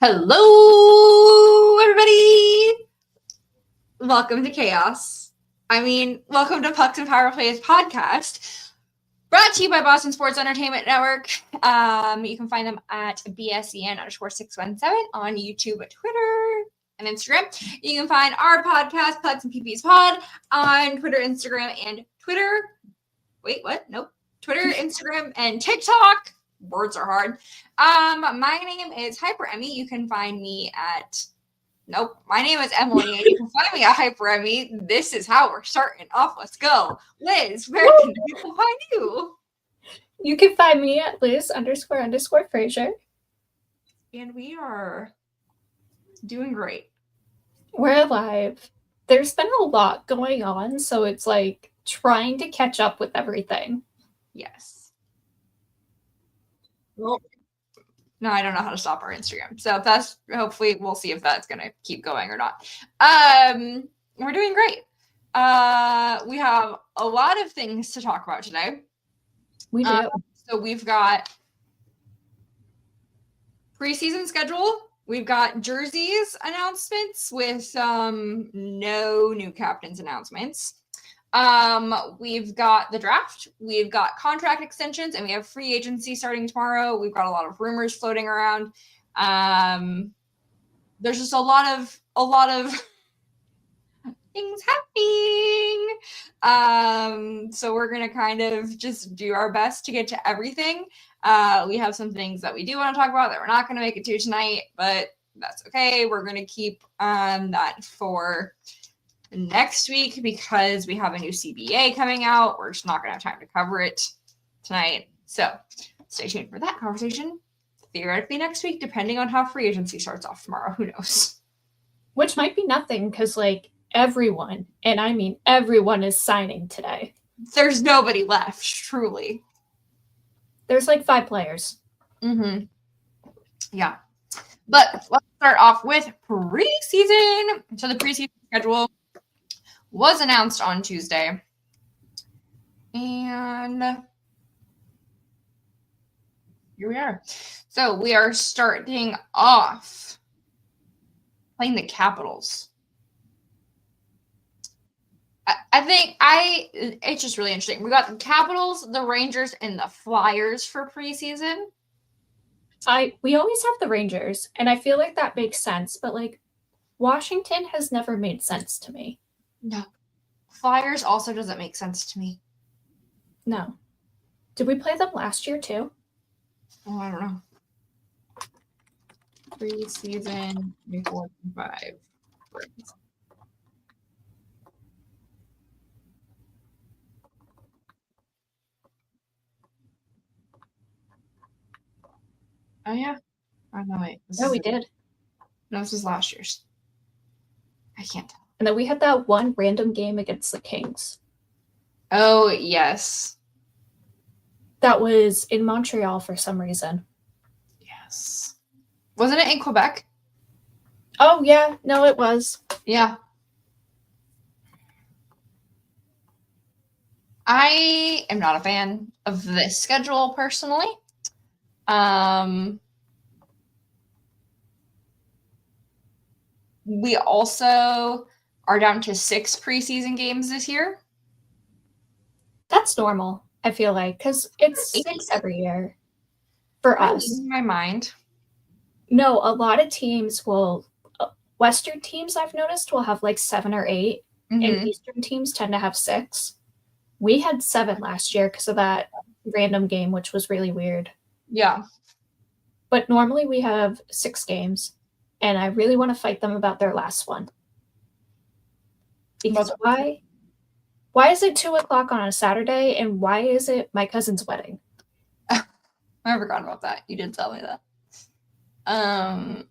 Hello, everybody! Welcome to Chaos. Welcome to Pucks and Powerplay's podcast, brought to you by Boston Sports Entertainment Network. You can find them at BSEN_617 on YouTube, Twitter, and Instagram. You can find our podcast, Pucks and PP's Pod, on Twitter, Instagram, and Twitter. Wait, what? Nope. Twitter, Instagram, and TikTok. Words are hard. My name is Hyper Emmy. You can find me at my name is Emily, and you can find me at Hyper Emmy. This is how we're starting off. Let's go. Liz, where can people find you? You can find me at Liz__Fraser. And we are doing great. We're alive. There's been a lot going on, so it's like trying to catch up with everything. Yes. Well, no, I don't know how to stop our Instagram. So that's hopefully we'll see if that's gonna keep going or not. We're doing great. We have a lot of things to talk about today. We do. So we've got preseason schedule. We've got jerseys announcements with no new captains announcements. We've got the draft, we've got contract extensions, and we have free agency starting tomorrow. We've got a lot of rumors floating around. There's just a lot of things happening. So we're gonna kind of just do our best to get to everything. We have some things that we do want to talk about that we're not gonna make it to tonight, but that's okay. We're gonna keep that for next week because we have a new CBA coming out. We're just not going to have time to cover it tonight. So stay tuned for that conversation. Theoretically next week, depending on how free agency starts off tomorrow. Who knows? Which might be nothing because everyone, and I mean everyone, is signing today. There's nobody left, truly. There's 5 players. Mm-hmm. Yeah. But let's start off with preseason. So the preseason schedule was announced on Tuesday. And here we are. So we are starting off playing the Capitals. I think it's just really interesting. We got the Capitals, the Rangers, and the Flyers for preseason. We always have the Rangers, and I feel like that makes sense, but Washington has never made sense to me. No. Flyers also doesn't make sense to me. No. Did we play them last year too? Oh, I don't know. Preseason 4-5. Oh, yeah. Oh, no, wait. No, we did. No, this was last year's. I can't tell. And then we had that one random game against the Kings. Oh, yes. That was in Montreal for some reason. Yes. Wasn't it in Quebec? Oh, yeah. No, it was. Yeah. I am not a fan of this schedule personally. We also are down to 6 preseason games this year. That's normal, I feel like, because it's 6 every year for us. In my mind. No, a lot of teams will, Western teams I've noticed will have 7 or 8, and Eastern teams tend to have 6. We had 7 last year because of that random game, which was really weird. Yeah. But normally we have 6 games, and I really want to fight them about their last one. Because why is it 2:00 on a Saturday, and why is it my cousin's wedding? I forgot about that. You did tell me that. I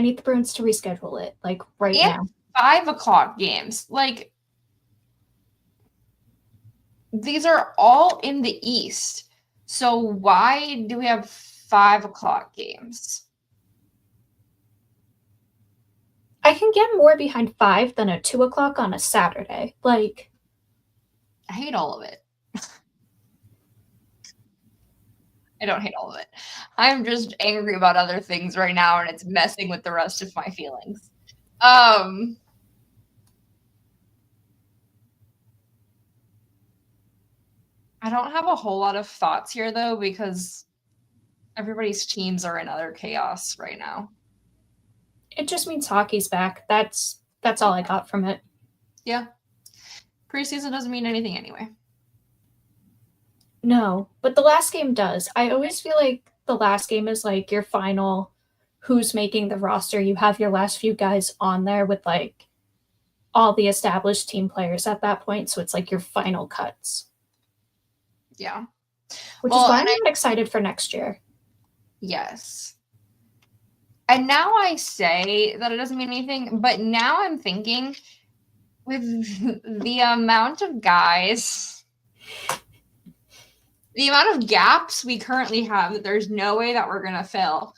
need the Bruins to reschedule it, right now. 5:00 games. These are all in the East. So why do we have 5:00 games? I can get more behind 5 than a 2:00 on a Saturday. I hate all of it. I don't hate all of it. I'm just angry about other things right now, and it's messing with the rest of my feelings. I don't have a whole lot of thoughts here, though, because everybody's teams are in utter chaos right now. It just means hockey's back. That's all I got from it. Yeah. Preseason doesn't mean anything anyway. No, but the last game does. I always feel like the last game is like your final who's making the roster. You have your last few guys on there with like all the established team players at that point. So it's like your final cuts. Yeah. Which is why I'm not excited for next year. Yes. And now I say that it doesn't mean anything, but now I'm thinking with the amount of guys, the amount of gaps we currently have, that there's no way that we're going to fill.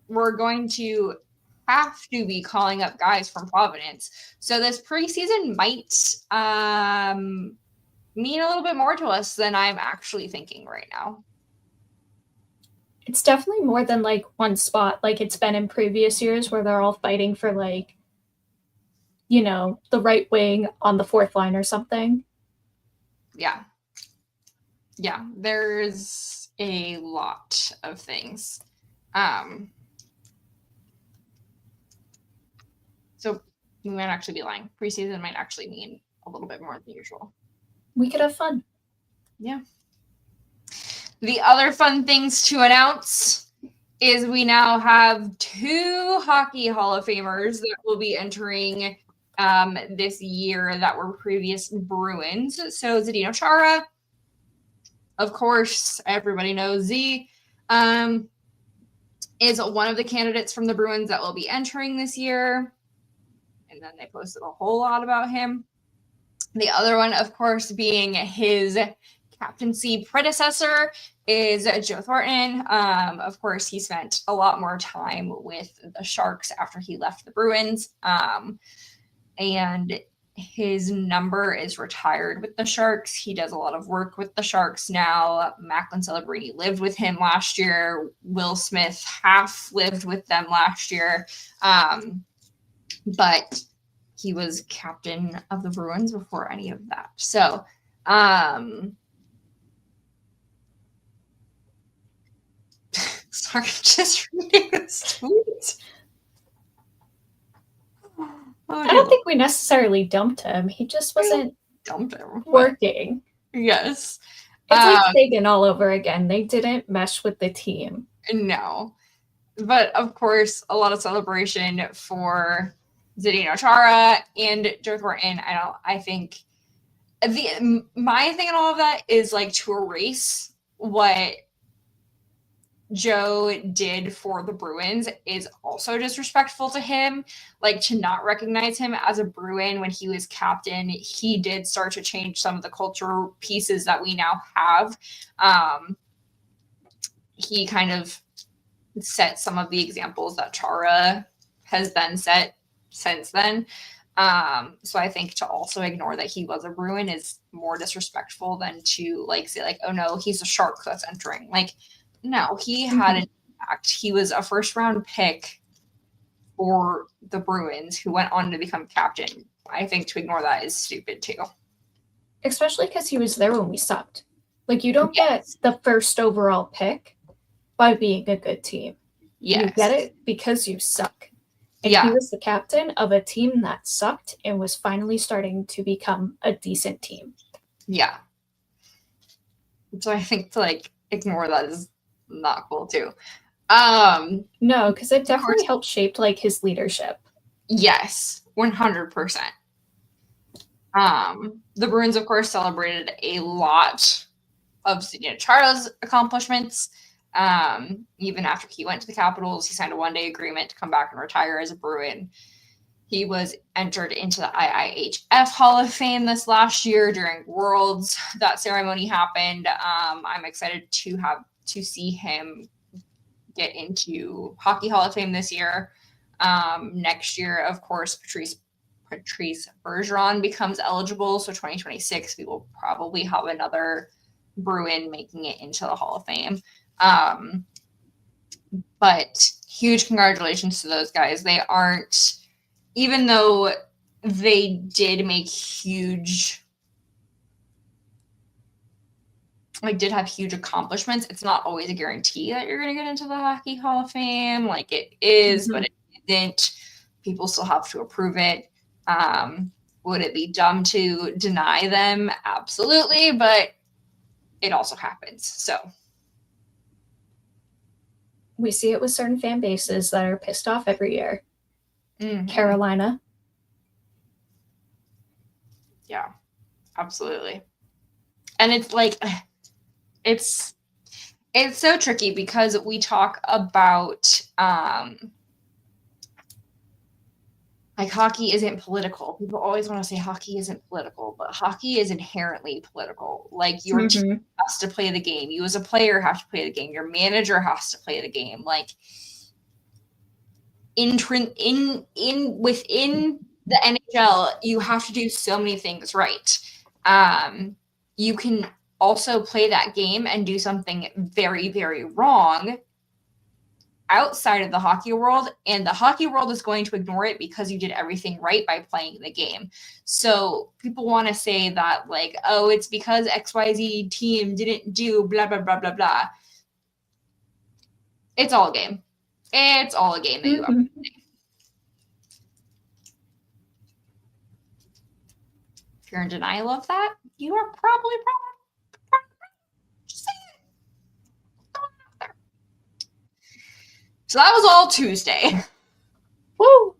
We're going to have to be calling up guys from Providence. So this preseason might mean a little bit more to us than I'm actually thinking right now. It's definitely more than like one spot, like it's been in previous years where they're all fighting for like, you know, the right wing on the fourth line or something. Yeah. Yeah, there's a lot of things. So we might actually be lying. Preseason might actually mean a little bit more than usual. We could have fun. Yeah. The other fun things to announce is we now have 2 Hockey Hall of Famers that will be entering this year that were previous Bruins. So Zdeno Chara, of course, everybody knows Z, is one of the candidates from the Bruins that will be entering this year. And then they posted a whole lot about him. The other one, of course, being his captaincy predecessor is Joe Thornton. Of course, he spent a lot more time with the Sharks after he left the Bruins. And his number is retired with the Sharks. He does a lot of work with the Sharks now. Macklin Celebrini lived with him last year. Will Smith half lived with them last year. But he was captain of the Bruins before any of that. So, sorry, just reading this tweet. I don't think we necessarily dumped him. He just wasn't working. Yes. It's like Sagan all over again. They didn't mesh with the team. No. But, of course, a lot of celebration for Zdeno Chara and Joe Thornton. I think my thing in all of that is like to erase what Joe did for the Bruins is also disrespectful to him. Like to not recognize him as a Bruin when he was captain, he did start to change some of the culture pieces that we now have. He kind of set some of the examples that Chara has then set since then. So I think to also ignore that he was a Bruin is more disrespectful than to like say like, oh no, he's a Shark that's entering. Like, no, he had an impact. He was a first round pick for the Bruins who went on to become captain. I think to ignore that is stupid too. Especially because he was there when we sucked. Like you don't get the first overall pick by being a good team. You get it because you suck. And he was the captain of a team that sucked and was finally starting to become a decent team. Yeah. So I think to like ignore that is not cool too. No, because it definitely helped shape like his leadership. Yes, 100%. The Bruins, of course, celebrated a lot of Zdeno Chara's accomplishments. Even after he went to the Capitals, he signed a one-day agreement to come back and retire as a Bruin. He was entered into the IIHF Hall of Fame this last year during Worlds. That ceremony happened. I'm excited to see him get into Hockey Hall of Fame this year. Next year, of course, Patrice Bergeron becomes eligible. So 2026, we will probably have another Bruin making it into the Hall of Fame. But huge congratulations to those guys. They aren't, even though they did make huge, like did have huge accomplishments, it's not always a guarantee that you're going to get into the Hockey Hall of Fame. Like it is, but it isn't. People still have to approve it. Would it be dumb to deny them? Absolutely, but it also happens. So we see it with certain fan bases that are pissed off every year. Mm-hmm. Carolina. Yeah, absolutely. And it's like, it's so tricky because we talk about, like hockey isn't political. People always want to say hockey isn't political, but hockey is inherently political. Like your team has to play the game. You as a player have to play the game. Your manager has to play the game. Like within the NHL, you have to do so many things right. You can also play that game and do something very, very wrong outside of the hockey world, and the hockey world is going to ignore it because you did everything right by playing the game. So people want to say that, like, oh, it's because XYZ team didn't do blah, blah, blah, blah, blah. It's all a game. It's all a game that you have to play. If you're in denial of that, you are probably just saying it. So that was all Tuesday. Woo!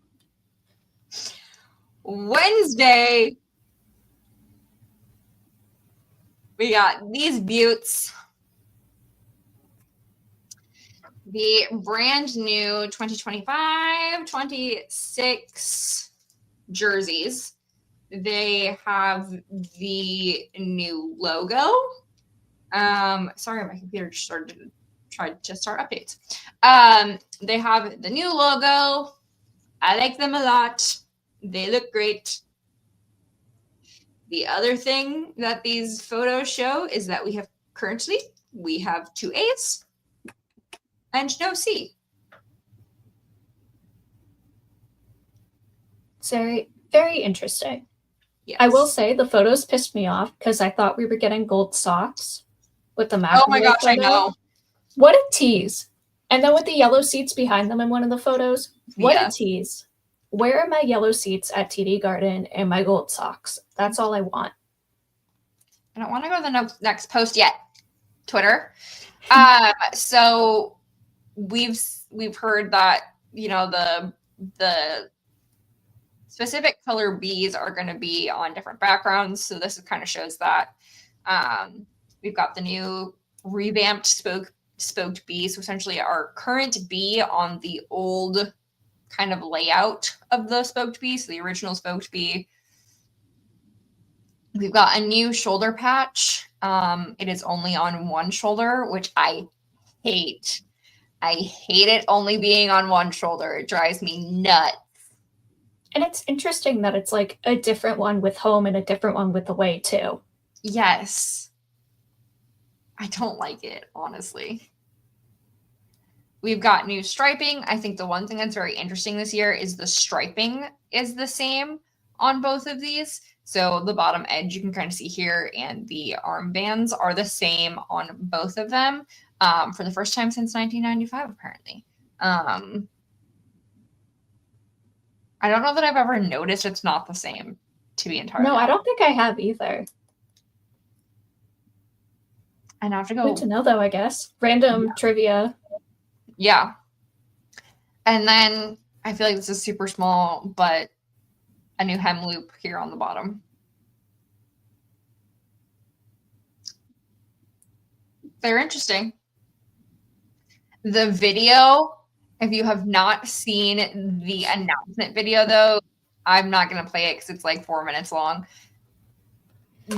Wednesday, we got these buttes. The brand new 2025-26 jerseys. They have the new logo. Sorry, my computer just tried to start updates. They have the new logo. I like them a lot. They look great. The other thing that these photos show is that we have 2 A's and no C. It's very, very interesting. Yes. I will say the photos pissed me off because I thought we were getting gold socks with the McAvoy. Oh my gosh, photo. I know. What a tease. And then with the yellow seats behind them in one of the photos, what a tease. Where are my yellow seats at TD Garden and my gold socks? That's all I want. I don't want to go to the next post yet. Twitter. So we've heard that, you know, the specific color B's are going to be on different backgrounds. So this kind of shows that. We've got the new revamped spoked B. So essentially our current B on the old kind of layout of the spoked B. So the original spoked B. We've got a new shoulder patch. It is only on one shoulder, which I hate. I hate it only being on one shoulder. It drives me nuts. And it's interesting that it's like a different one with home and a different one with away too. Yes. I don't like it, honestly. We've got new striping. I think the one thing that's very interesting this year is the striping is the same on both of these. So the bottom edge you can kind of see here, and the armbands are the same on both of them for the first time since 1995, apparently. I don't know that I've ever noticed it's not the same, to be entirely honest. No, I don't think I have either. I have to go. Good to know, though, I guess. Random trivia. Yeah. And then I feel like this is super small, but a new hem loop here on the bottom. They're interesting. The video, if you have not seen the announcement video, though, I'm not going to play it because it's like 4 minutes long.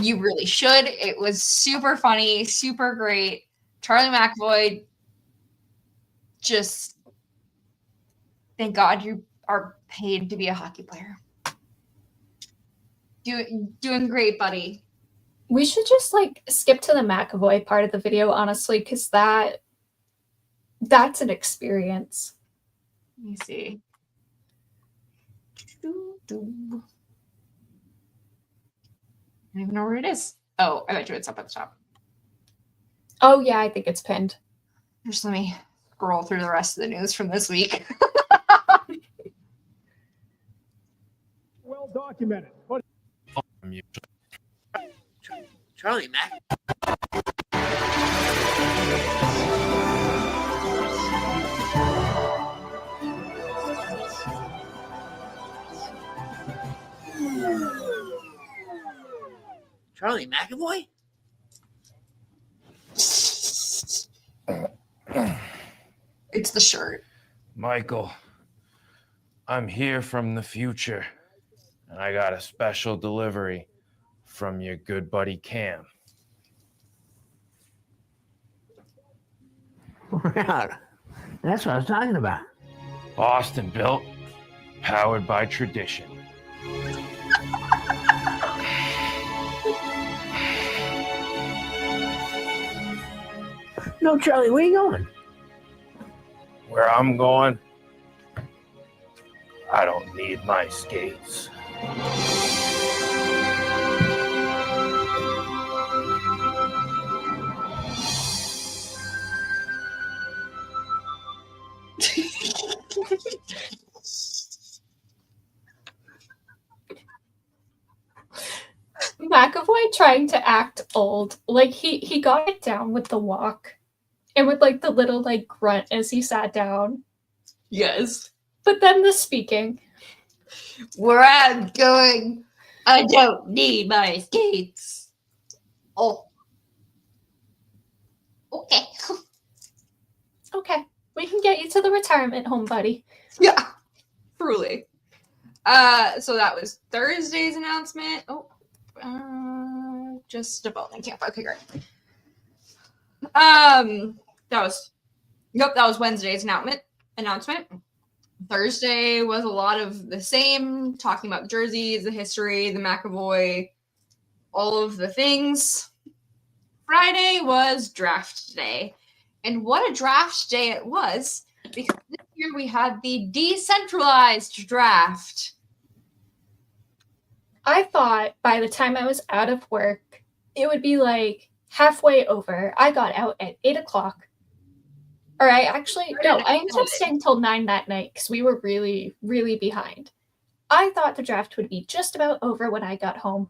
You really should. It was super funny, super great. Charlie McAvoy, just thank God you are paid to be a hockey player. Doing great, buddy. We should just skip to the McAvoy part of the video, honestly, because that's an experience. Let me see. I don't even know where it is. Oh, I bet you it's up at the top. Oh yeah, I think it's pinned. Just let me scroll through the rest of the news from this week. Well documented. What? Charlie Mac. Charlie McAvoy? It's the shirt. Michael, I'm here from the future, and I got a special delivery from your good buddy Cam. Yeah, that's what I was talking about. Boston built, powered by tradition. No, Charlie, where are you going? Where I'm going, I don't need my skates. McAvoy trying to act old. He got it down with the walk and with the little grunt as he sat down. Yes. But then the speaking. Where I'm going, I don't need my skates. Oh. Okay. Okay, we can get you to the retirement home, buddy. Yeah. Truly. So that was Thursday's announcement. Oh. Just development camp. Okay, great. That was Wednesday's announcement. Thursday was a lot of the same, talking about the jerseys, the history, the McAvoy, all of the things. Friday was draft day. And what a draft day it was, because this year we had the decentralized draft. I thought by the time I was out of work, it would be halfway over. I got out at 8 o'clock. Or I ended up staying till 9 that night because we were really, really behind. I thought the draft would be just about over when I got home.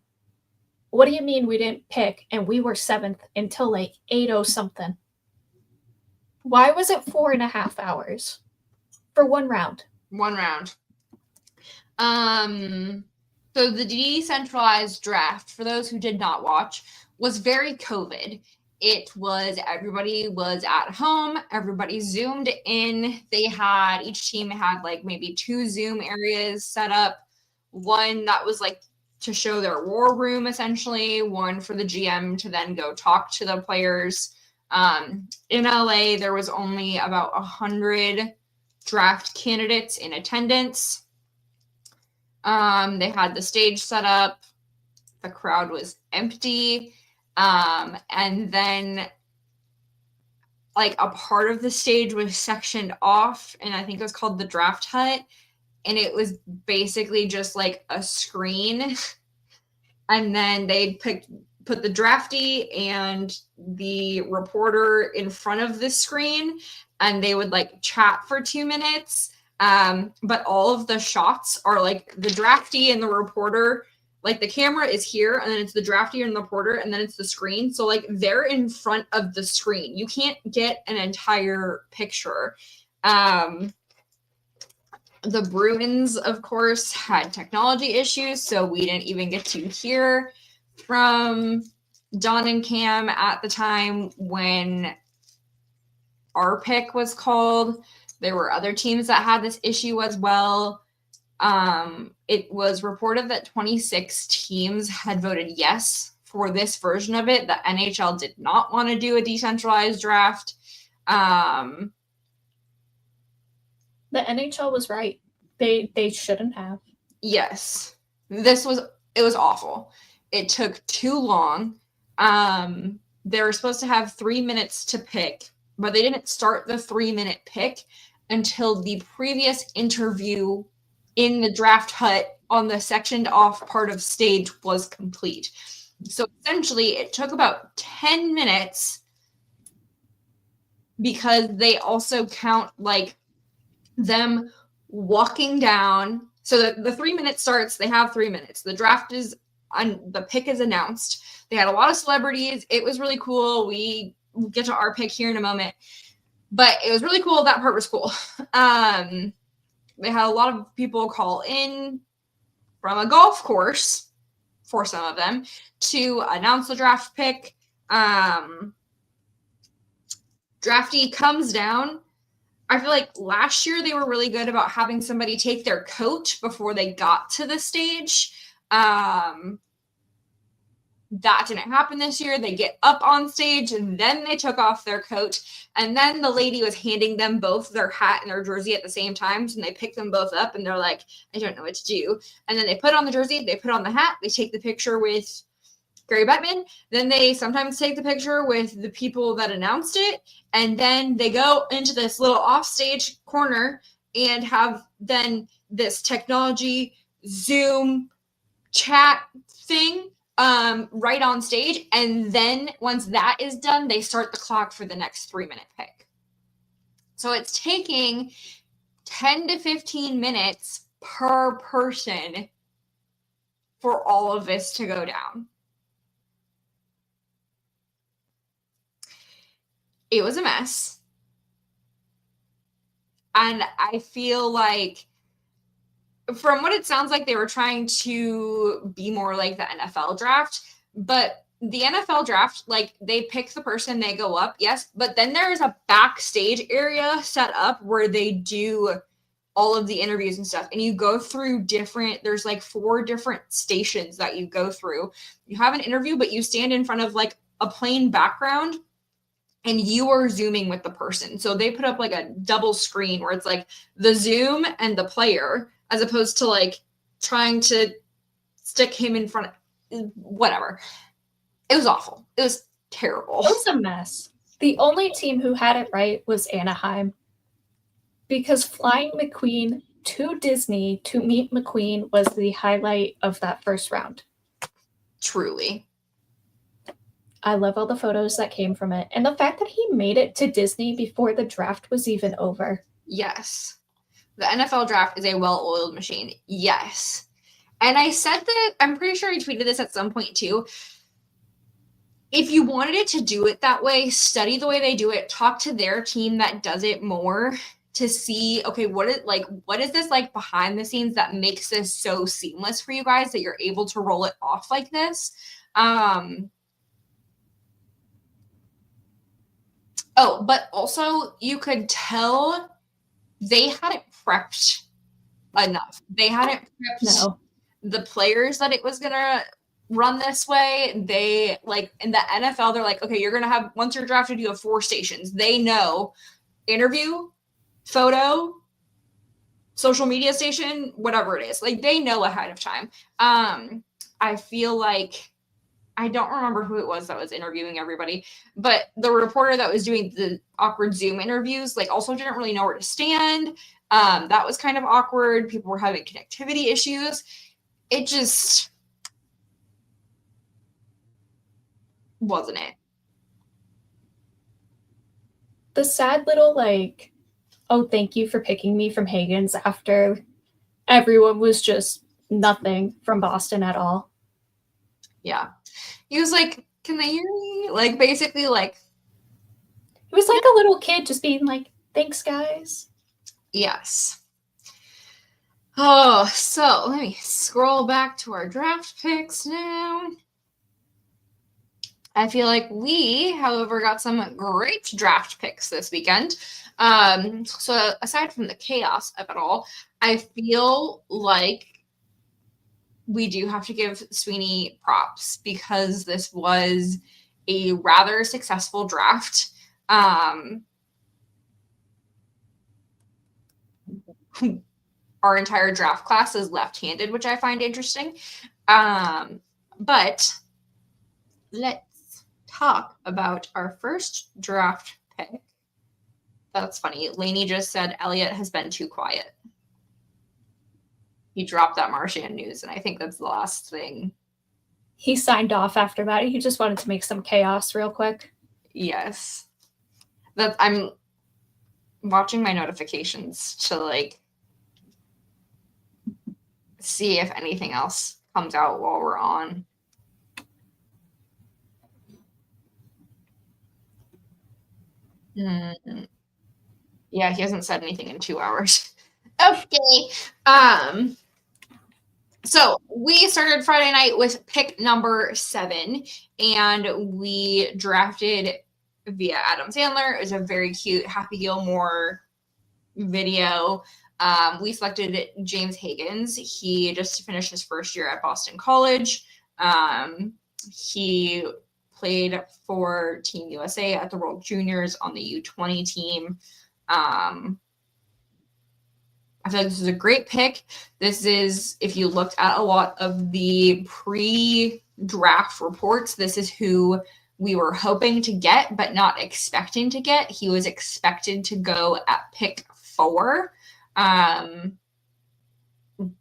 What do you mean we didn't pick and we were 7th until 8:00 something? Why was it 4.5 hours for one round? One round. So the decentralized draft, for those who did not watch, was very COVID. It was, everybody was at home, everybody zoomed in. Each team had maybe 2 Zoom areas set up. One that was to show their war room, essentially. One for the GM to then go talk to the players. In LA, there was only about 100 draft candidates in attendance. They had the stage set up. The crowd was empty. And then a part of the stage was sectioned off, and I think it was called the draft hut. And it was basically just a screen. And then they'd put the draftee and the reporter in front of the screen, and they would chat for 2 minutes. But all of the shots are the draftee and the reporter, the camera is here, and then it's the draftee and the reporter, and then it's the screen. So they're in front of the screen. You can't get an entire picture. The Bruins, of course, had technology issues, so we didn't even get to hear from Don and Cam at the time when our pick was called. There were other teams that had this issue as well. It was reported that 26 teams had voted yes for this version of it. The NHL did not want to do a decentralized draft. The NHL was right. They shouldn't have. Yes. It was awful. It took too long. They were supposed to have 3 minutes to pick, but they didn't start the 3-minute pick until the previous interview in the draft hut on the sectioned off part of stage was complete. So essentially it took about 10 minutes because they also count like them walking down. So the 3 minutes starts, they have 3 minutes. The draft is the pick is announced. They had a lot of celebrities. It was really cool. We'll get to our pick here in a moment. But it was really cool. That part was cool. They had a lot of people call in from a golf course, for some of them, to announce the draft pick. Draftee comes down. I feel like last year they were really good about having somebody take their coat before they got to the stage. That didn't happen this year. They get up on stage and then they took off their coat. And then the lady was handing them both their hat and their jersey at the same time. And they pick them both up and they're like, I don't know what to do. And then they put on the jersey, they put on the hat, they take the picture with Gary Bettman. Then they sometimes take the picture with the people that announced it. And then they go into this little offstage corner and have then this technology Zoom chat thing right on stage. And then once that is done, they start the clock for the next 3-minute pick. So it's taking 10 to 15 minutes per person for all of this to go down. It was a mess. And I feel like, from what it sounds like, they were trying to be more like the NFL draft. But the NFL draft, like, they pick the person, they go up, yes. But then there's a backstage area set up where they do all of the interviews and stuff. And you go through there's like 4 different stations that you go through. You have an interview, but you stand in front of like a plain background and you are Zooming with the person. So they put up like a double screen where it's like the Zoom and the player, as opposed to like trying to stick him in front of whatever. It was awful. It was terrible. It was a mess. The only team who had it right was Anaheim, because flying McQueen to Disney to meet McQueen was the highlight of that first round. Truly. I love all the photos that came from it. And the fact that he made it to Disney before the draft was even over. Yes. The NFL draft is a well-oiled machine. Yes. And I said that, I'm pretty sure I tweeted this at some point too. If you wanted it to do it that way, study the way they do it, talk to their team that does it more to see, okay, what is this like behind the scenes that makes this so seamless for you guys that you're able to roll it off like this? Oh, but also you could tell they hadn't prepped enough. They hadn't prepped the players that it was going to run this way. They, like, in the NFL, they're like, okay, you're going to have, once you're drafted, you have 4 stations. They know interview, photo, social media station, whatever it is. Like, they know ahead of time. I feel like, I don't remember who it was that was interviewing everybody, but the reporter that was doing the awkward Zoom interviews, like, also didn't really know where to stand. That was kind of awkward. People were having connectivity issues. It just wasn't it. The sad little, like, oh, thank you for picking me from Hagen's after everyone was just nothing from Boston at all. Yeah. He was like, can they hear me? Like, basically, like. It was like a little kid just being like, thanks, guys. Yes. Oh, so let me scroll back to our draft picks now. I feel like we, however, got some great draft picks this weekend. So aside from the chaos of it all, I feel like we do have to give Sweeney props because this was a rather successful draft. Our entire draft class is left-handed, which I find interesting. But let's talk about our first draft pick. That's funny. Lainey just said Elliot has been too quiet. He dropped that Marchand news, and I think that's the last thing. He signed off after that. He just wanted to make some chaos real quick. Yes. I'm watching my notifications to like see if anything else comes out while we're on. Yeah, he hasn't said anything in 2 hours. Okay. So we started Friday night with pick number 7, and we drafted via Adam Sandler. It was a very cute Happy Gilmore video. We selected James Higgins. He just finished his first year at Boston College. He played for Team USA at the World Juniors on the U20 team. I feel like this is a great pick. This is, if you looked at a lot of the pre-draft reports, this is who we were hoping to get, but not expecting to get. He was expected to go at pick 4.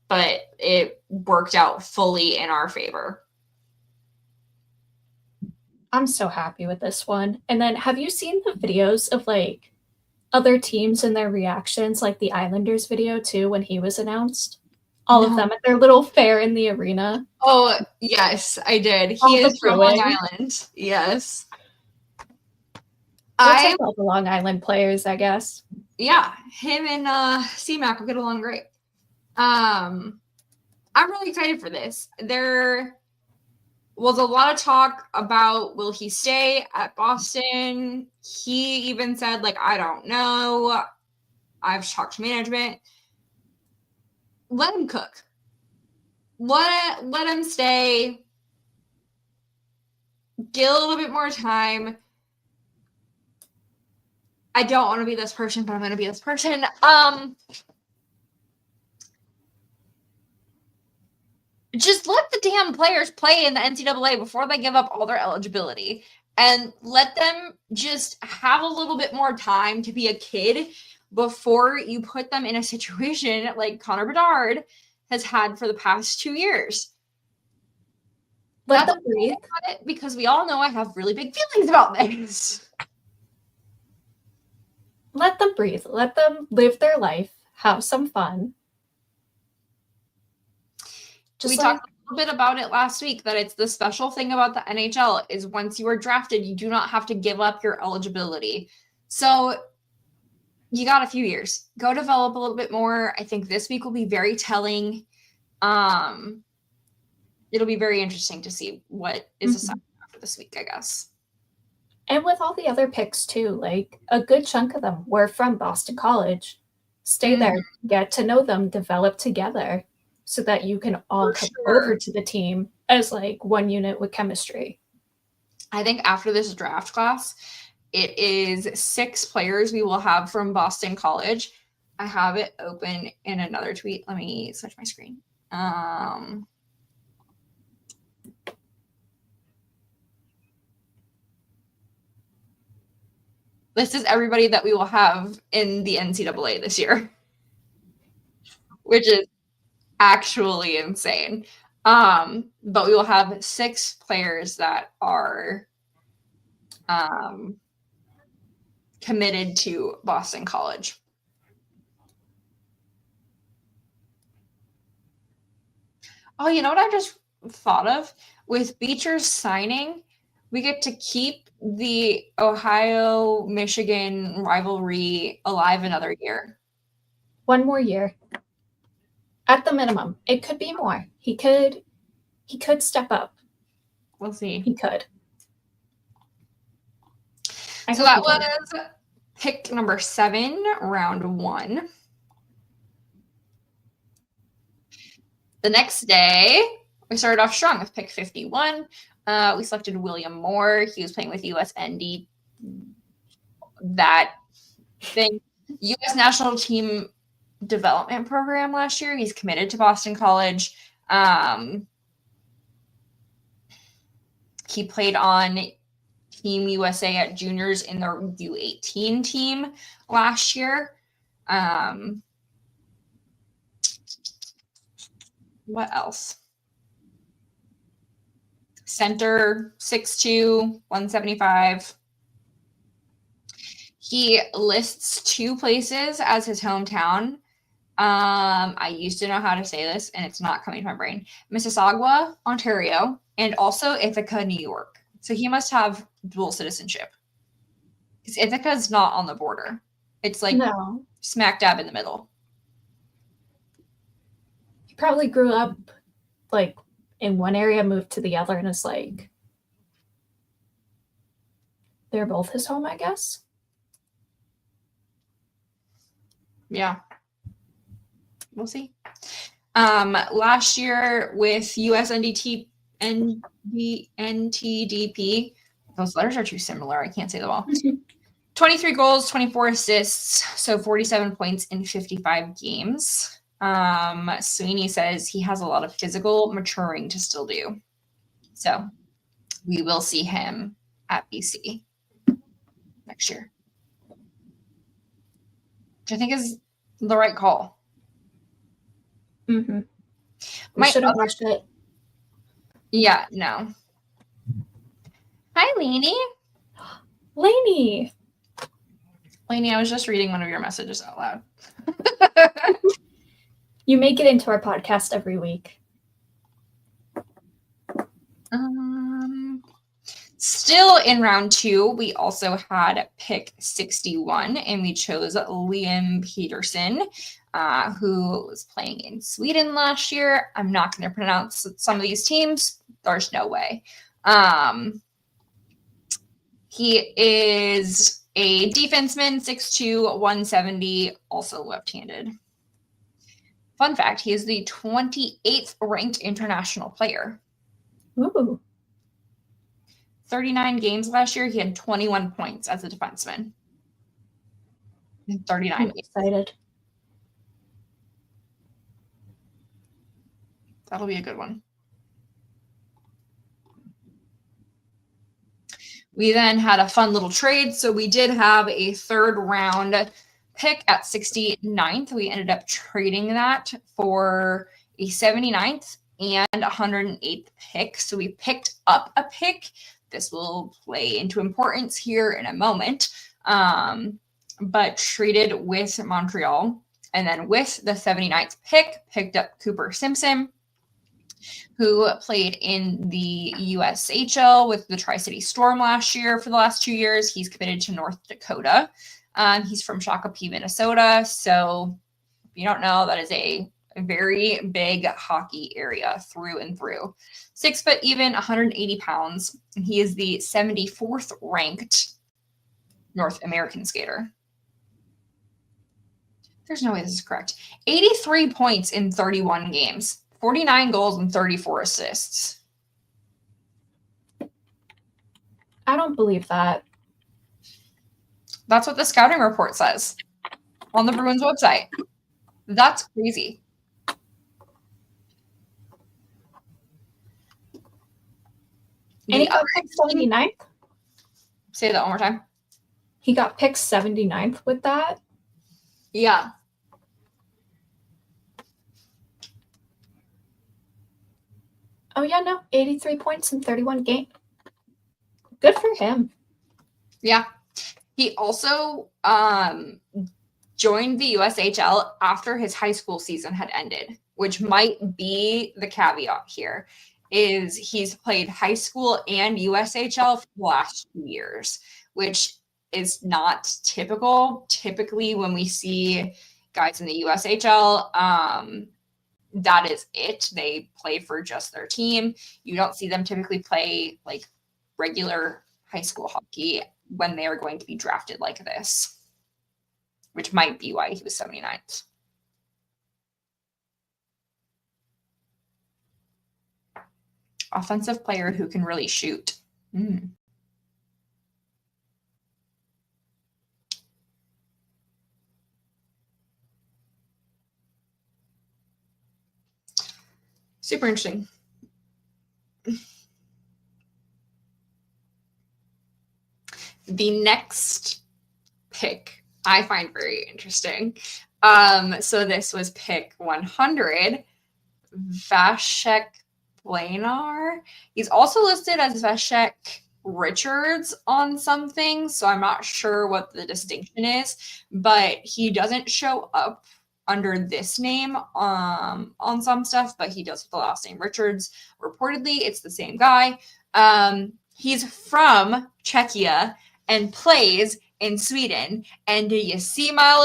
But it worked out fully in our favor. I'm so happy with this one. And then have you seen the videos of like other teams and their reactions, like the Islanders video too, when he was announced? All of them at their little fair in the arena. Oh, yes, I did. He is from Long Island. Yes. I love the Long Island players, I guess. Yeah, him and C-Mac will get along great. I'm really excited for this. There was a lot of talk about will he stay at Boston. He even said, like, I don't know. I've talked to management. Let him cook. Let him stay. Get a little bit more time. I don't want to be this person, but I'm going to be this person. Just let the damn players play in the NCAA before they give up all their eligibility. And let them just have a little bit more time to be a kid before you put them in a situation like Connor Bedard has had for the past 2 years. Let them breathe. Because we all know I have really big feelings about this. Let them breathe. Let them live their life. Have some fun. We talked a little bit about it last week, that it's the special thing about the NHL is once you are drafted, you do not have to give up your eligibility. So you got a few years. Go develop a little bit more. I think this week will be very telling. It'll be very interesting to see what is assigned after this week, I guess. And with all the other picks too, like a good chunk of them were from Boston College. Stay there, get to know them, develop together, so that you can all come over to the team as like one unit with chemistry. I think after this draft class, it is 6 players we will have from Boston College. I have it open in another tweet. Let me switch my screen. This is everybody that we will have in the NCAA this year, which is actually insane. But we will have 6 players that are committed to Boston College. Oh, you know what I just thought of? With Beecher's signing, we get to keep the Ohio-Michigan rivalry alive another year. 1 more year. At the minimum. It could be more. He could step up. We'll see. He could. So that was pick number 7, round 1. The next day, we started off strong with pick 51. We selected William Moore. He was playing with USND. That thing. U.S. National Team Development Program last year. He's committed to Boston College. He played on Team USA at juniors in their U18 team last year. What else? Center, 6'2", 175. He lists 2 places as his hometown. I used to know how to say this, and it's not coming to my brain. Mississauga, Ontario, and also Ithaca, New York. So he must have dual citizenship. Because Ithaca is not on the border. It's like No. smack dab in the middle. He probably grew up like in one area, moved to the other, and is like, they're both his home, I guess. Yeah. We'll see. Last year with US NTDP, those letters are too similar. I can't say them all. 23 goals, 24 assists, so 47 points in 55 games. Sweeney says he has a lot of physical maturing to still do. So we will see him at BC next year, which I think is the right call. Mm-hmm. We My should have other- watched it. Yeah, no. Hi, Lainey. Lainey. Lainey, I was just reading one of your messages out loud. You make it into our podcast every week. Still in round 2, we also had pick 61, and we chose Liam Peterson, who was playing in Sweden last year. I'm not going to pronounce some of these teams. There's no way. He is a defenseman, 6'2", 170, also left-handed. Fun fact, he is the 28th ranked international player. Ooh. 39 games last year, he had 21 points as a defenseman. In 39 I'm games. excited. That'll be a good one. We then had a fun little trade. So we did have a 3rd round pick at 69th. We ended up trading that for a 79th and 108th pick. So we picked up a pick. This will play into importance here in a moment. But traded with Montreal. And then with the 79th pick, picked up Cooper Simpson, who played in the USHL with the Tri-City Storm last year for the last 2 years. He's committed to North Dakota. He's from Shakopee, Minnesota. So if you don't know, that is a very big hockey area through and through. 6 foot even, 180 pounds. And he is the 74th ranked North American skater. There's no way this is correct. 83 points in 31 games. 49 goals and 34 assists. I don't believe that. That's what the scouting report says on the Bruins website. That's crazy. And he got picked 79th? Say that one more time. He got picked 79th with that? Yeah. Oh, yeah, no. 83 points in 31 games. Good for him. Yeah. He also joined the USHL after his high school season had ended, which might be the caveat here, is he's played high school and USHL for the last 2 years, which is not typical. Typically, when we see guys in the USHL, that is it. They play for just their team. You don't see them typically play like regular high school hockey when they are going to be drafted like this, which might be why he was 79th. Offensive player who can really shoot. Super interesting. The next pick I find very interesting. So this was pick 100, Vasek Planar. He's also listed as Vasek Richards on some things, so I'm not sure what the distinction is, but he doesn't show up under this name on some stuff, but he does with the last name Richards. Reportedly, it's the same guy. He's from Czechia and plays in Sweden. And do you see my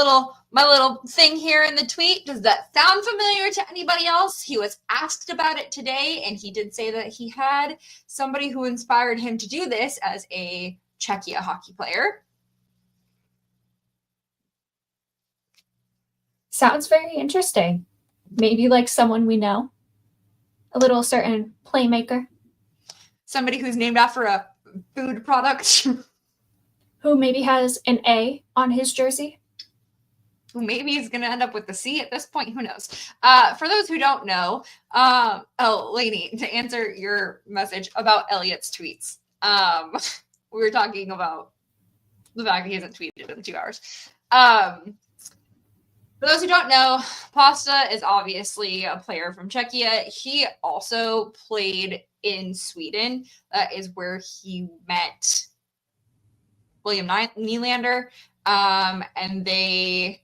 little thing here in the tweet? Does that sound familiar to anybody else? He was asked about it today, and he did say that he had somebody who inspired him to do this as a Czechia hockey player. Sounds very interesting. Maybe like someone we know. A little certain playmaker. Somebody who's named after a food product. Who maybe has an A on his jersey. Who maybe is going to end up with the C at this point. Who knows? For those who don't know, Lainey, to answer your message about Elliot's tweets, we were talking about the fact that he hasn't tweeted in 2 hours. For those who don't know, Pasta is obviously a player from Czechia. He also played in Sweden. That is where he met William Nylander, and they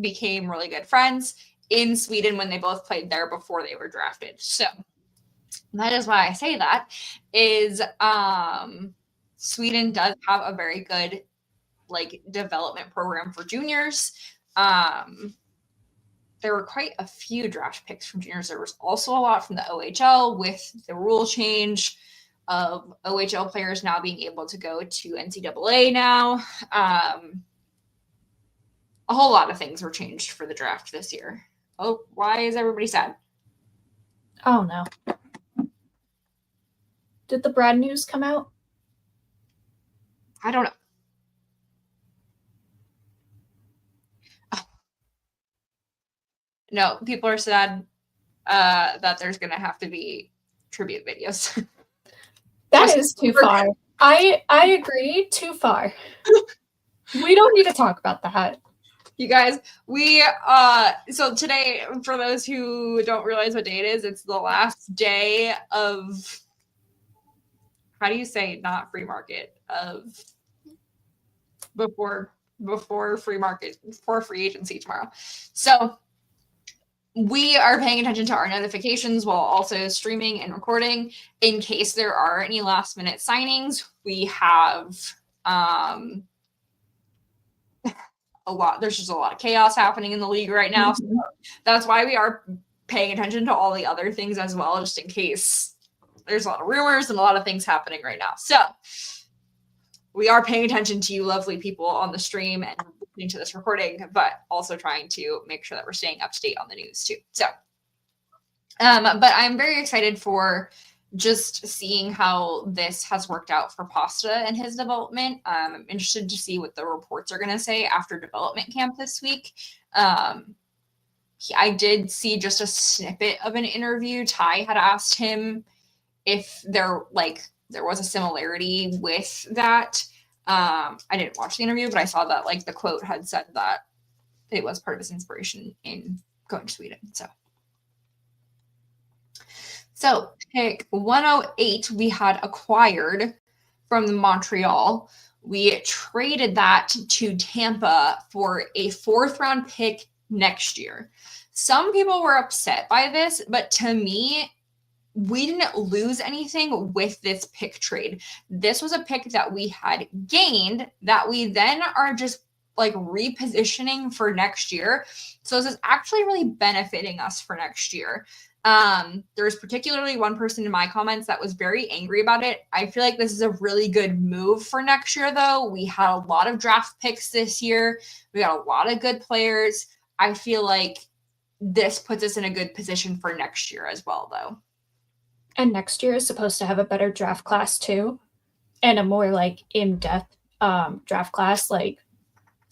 became really good friends in Sweden when they both played there before they were drafted. So that is why I say that is Sweden does have a very good development program for juniors. There were quite a few draft picks from juniors. There was also a lot from the OHL with the rule change of OHL players now being able to go to NCAA now. A whole lot of things were changed for the draft this year. Oh, why is everybody sad? Oh, no. Did the Brad news come out? I don't know. No, people are sad that there's going to have to be tribute videos. That is too far. I agree, too far. We don't need to talk about that. You guys, so today, for those who don't realize what day it is, it's the last day of, how do you say not free market, of before free market, before free agency tomorrow. So we are paying attention to our notifications while also streaming and recording in case there are any last minute signings. We have there's just a lot of chaos happening in the league right now. So that's why we are paying attention to all the other things as well, just in case there's a lot of rumors and a lot of things happening right now. So we are paying attention to you lovely people on the stream and listening to this recording, but also trying to make sure that we're staying up to date on the news too. So, but I'm very excited for just seeing how this has worked out for Pasta and his development. I'm interested to see what the reports are going to say after development camp this week. I did see just a snippet of an interview. Ty had asked him if there was a similarity with that. I didn't watch the interview, but I saw that the quote had said that it was part of his inspiration in going to Sweden. So pick 108 we had acquired from Montreal. We traded that to Tampa for a 4th round pick next year. Some people were upset by this, but to me, we didn't lose anything with this pick trade. This was a pick that we had gained that we then are just repositioning for next year. So this is actually really benefiting us for next year. There's particularly one person in my comments that was very angry about it. I feel like this is a really good move for next year, though. We had a lot of draft picks this year. We got a lot of good players. I feel like this puts us in a good position for next year as well, though. And next year is supposed to have a better draft class too, and a more in-depth draft class, 2nd,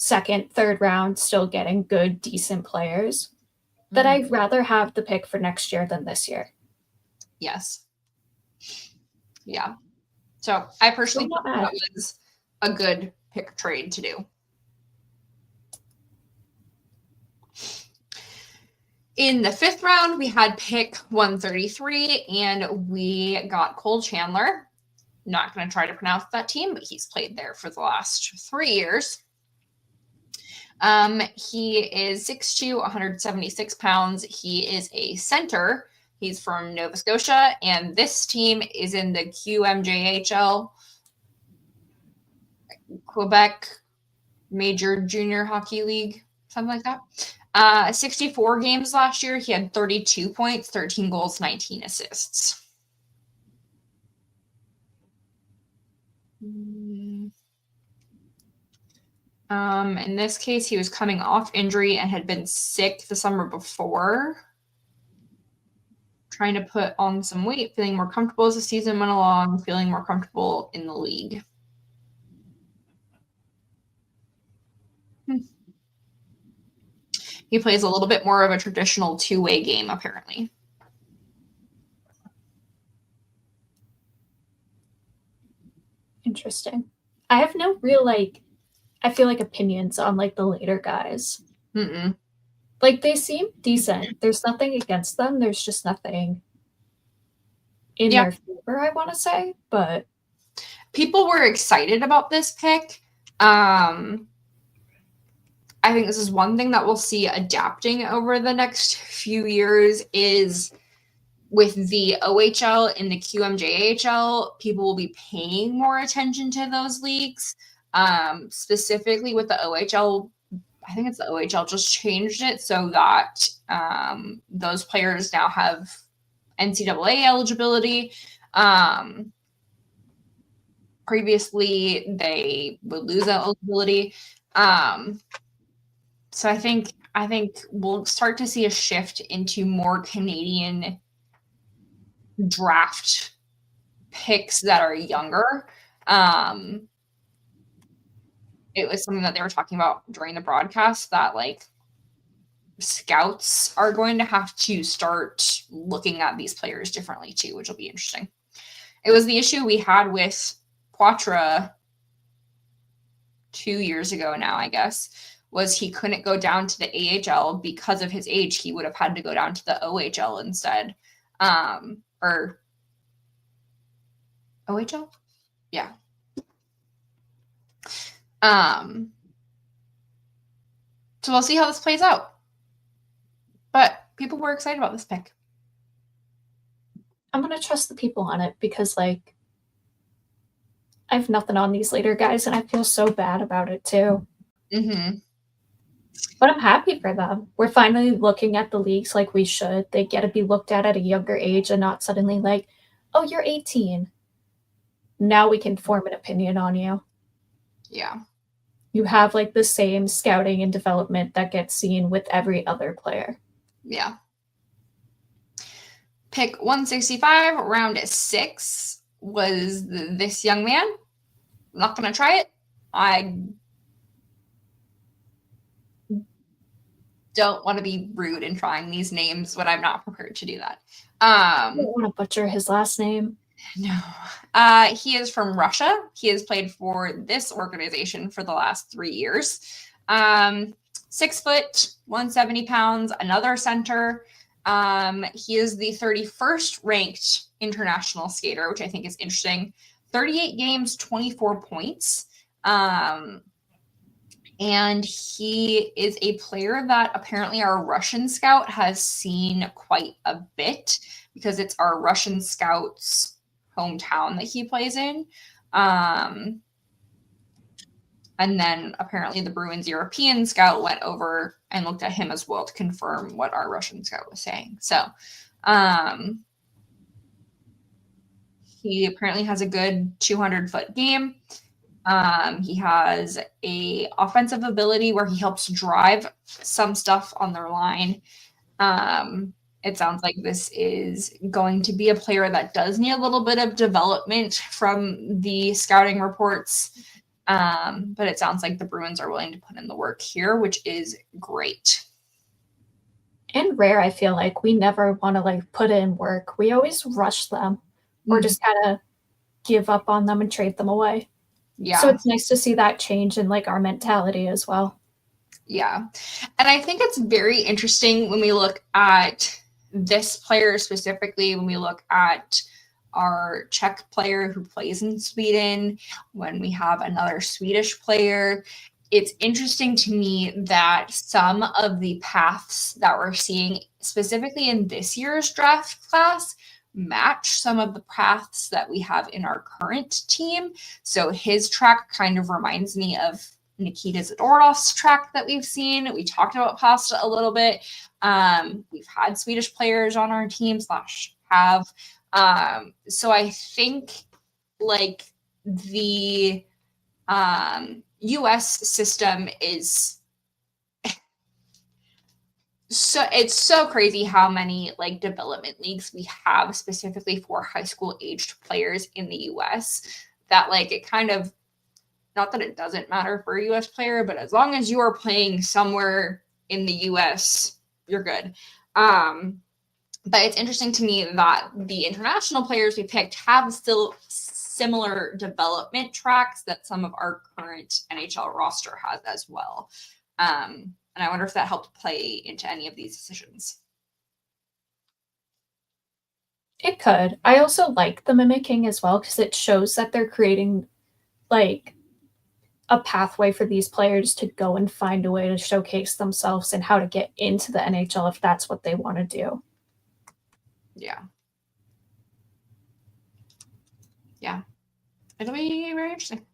3rd round, still getting good, decent players. That I'd rather have the pick for next year than this year. Yes. Yeah. So I personally thought that was a good pick trade to do. In the 5th round, we had pick 133, and we got Cole Chandler. Not going to try to pronounce that team, but he's played there for the last 3 years. He is 6'2", 176 pounds. He is a center. He's from Nova Scotia, and this team is in the QMJHL, Quebec Major Junior Hockey League, something like that. 64 games last year. He had 32 points, 13 goals, 19 assists. In this case, he was coming off injury and had been sick the summer before. Trying to put on some weight, feeling more comfortable as the season went along, feeling more comfortable in the league. He plays a little bit more of a traditional two-way game, apparently. Interesting. I have no real, I feel like opinions on, the later guys. Mm-mm. They seem decent. There's nothing against them. There's just nothing in their favor, I want to say. But people were excited about this pick. I think this is one thing that we'll see adapting over the next few years is with the OHL and the QMJHL, people will be paying more attention to those leagues. Specifically with the OHL, I think it's the OHL just changed it so that those players now have NCAA eligibility. Previously, they would lose that eligibility. So I think we'll start to see a shift into more Canadian draft picks that are younger. It was something that they were talking about during the broadcast that scouts are going to have to start looking at these players differently too, which will be interesting. It was the issue we had with Poitras 2 years ago now, I guess, was he couldn't go down to the AHL because of his age. He would have had to go down to the OHL instead. Or OHL? Yeah. So we'll see how this plays out. But people were excited about this pick. I'm going to trust the people on it because, I have nothing on these later guys, and I feel so bad about it, too. Mm-hmm. But I'm happy for them. We're finally looking at the leagues like we should. They get to be looked at a younger age and not suddenly oh, you're 18. Now we can form an opinion on you. Yeah. You have the same scouting and development that gets seen with every other player. Yeah. Pick 165, round 6, was this young man. I'm not going to try it. I don't want to be rude in trying these names when I'm not prepared to do that. I don't want to butcher his last name. No. He is from Russia. He has played for this organization for the last 3 years. 6 foot, 170 pounds, another center. He is the 31st ranked international skater, which I think is interesting. 38 games, 24 points. And he is a player that apparently our Russian scout has seen quite a bit because it's our Russian scout's hometown that he plays in. And then apparently the Bruins European scout went over and looked at him as well to confirm what our Russian scout was saying. So he apparently has a good 200-foot game. He has a offensive ability where he helps drive some stuff on their line. It sounds like this is going to be a player that does need a little bit of development from the scouting reports. But it sounds like the Bruins are willing to put in the work here, which is great. And rare, I feel like we never want to put in work. We always rush them or just kind of give up on them and trade them away. Yeah. So it's nice to see that change in like our mentality as well. Yeah. And I think it's very interesting when we look at this player specifically, when we look at our Czech player who plays in Sweden, when we have another Swedish player. It's interesting to me that some of the paths that we're seeing specifically in this year's draft class match some of the paths that we have in our current team. So his track kind of reminds me of Nikita Zadorov's track that we've seen. We talked about Pasta a little bit. We've had Swedish players on our team / have. So I think like the US system is so it's so crazy how many like development leagues we have specifically for high school aged players in the US that like it kind of, not that it doesn't matter for a US player, but as long as you are playing somewhere in the US, you're good. But it's interesting to me that the international players we picked have still similar development tracks that some of our current NHL roster has as well. And I wonder if that helped play into any of these decisions. It could. I also like the mimicking as well because it shows that they're creating like a pathway for these players to go and find a way to showcase themselves and how to get into the NHL if that's what they want to do. Yeah. Yeah. It'll be very interesting.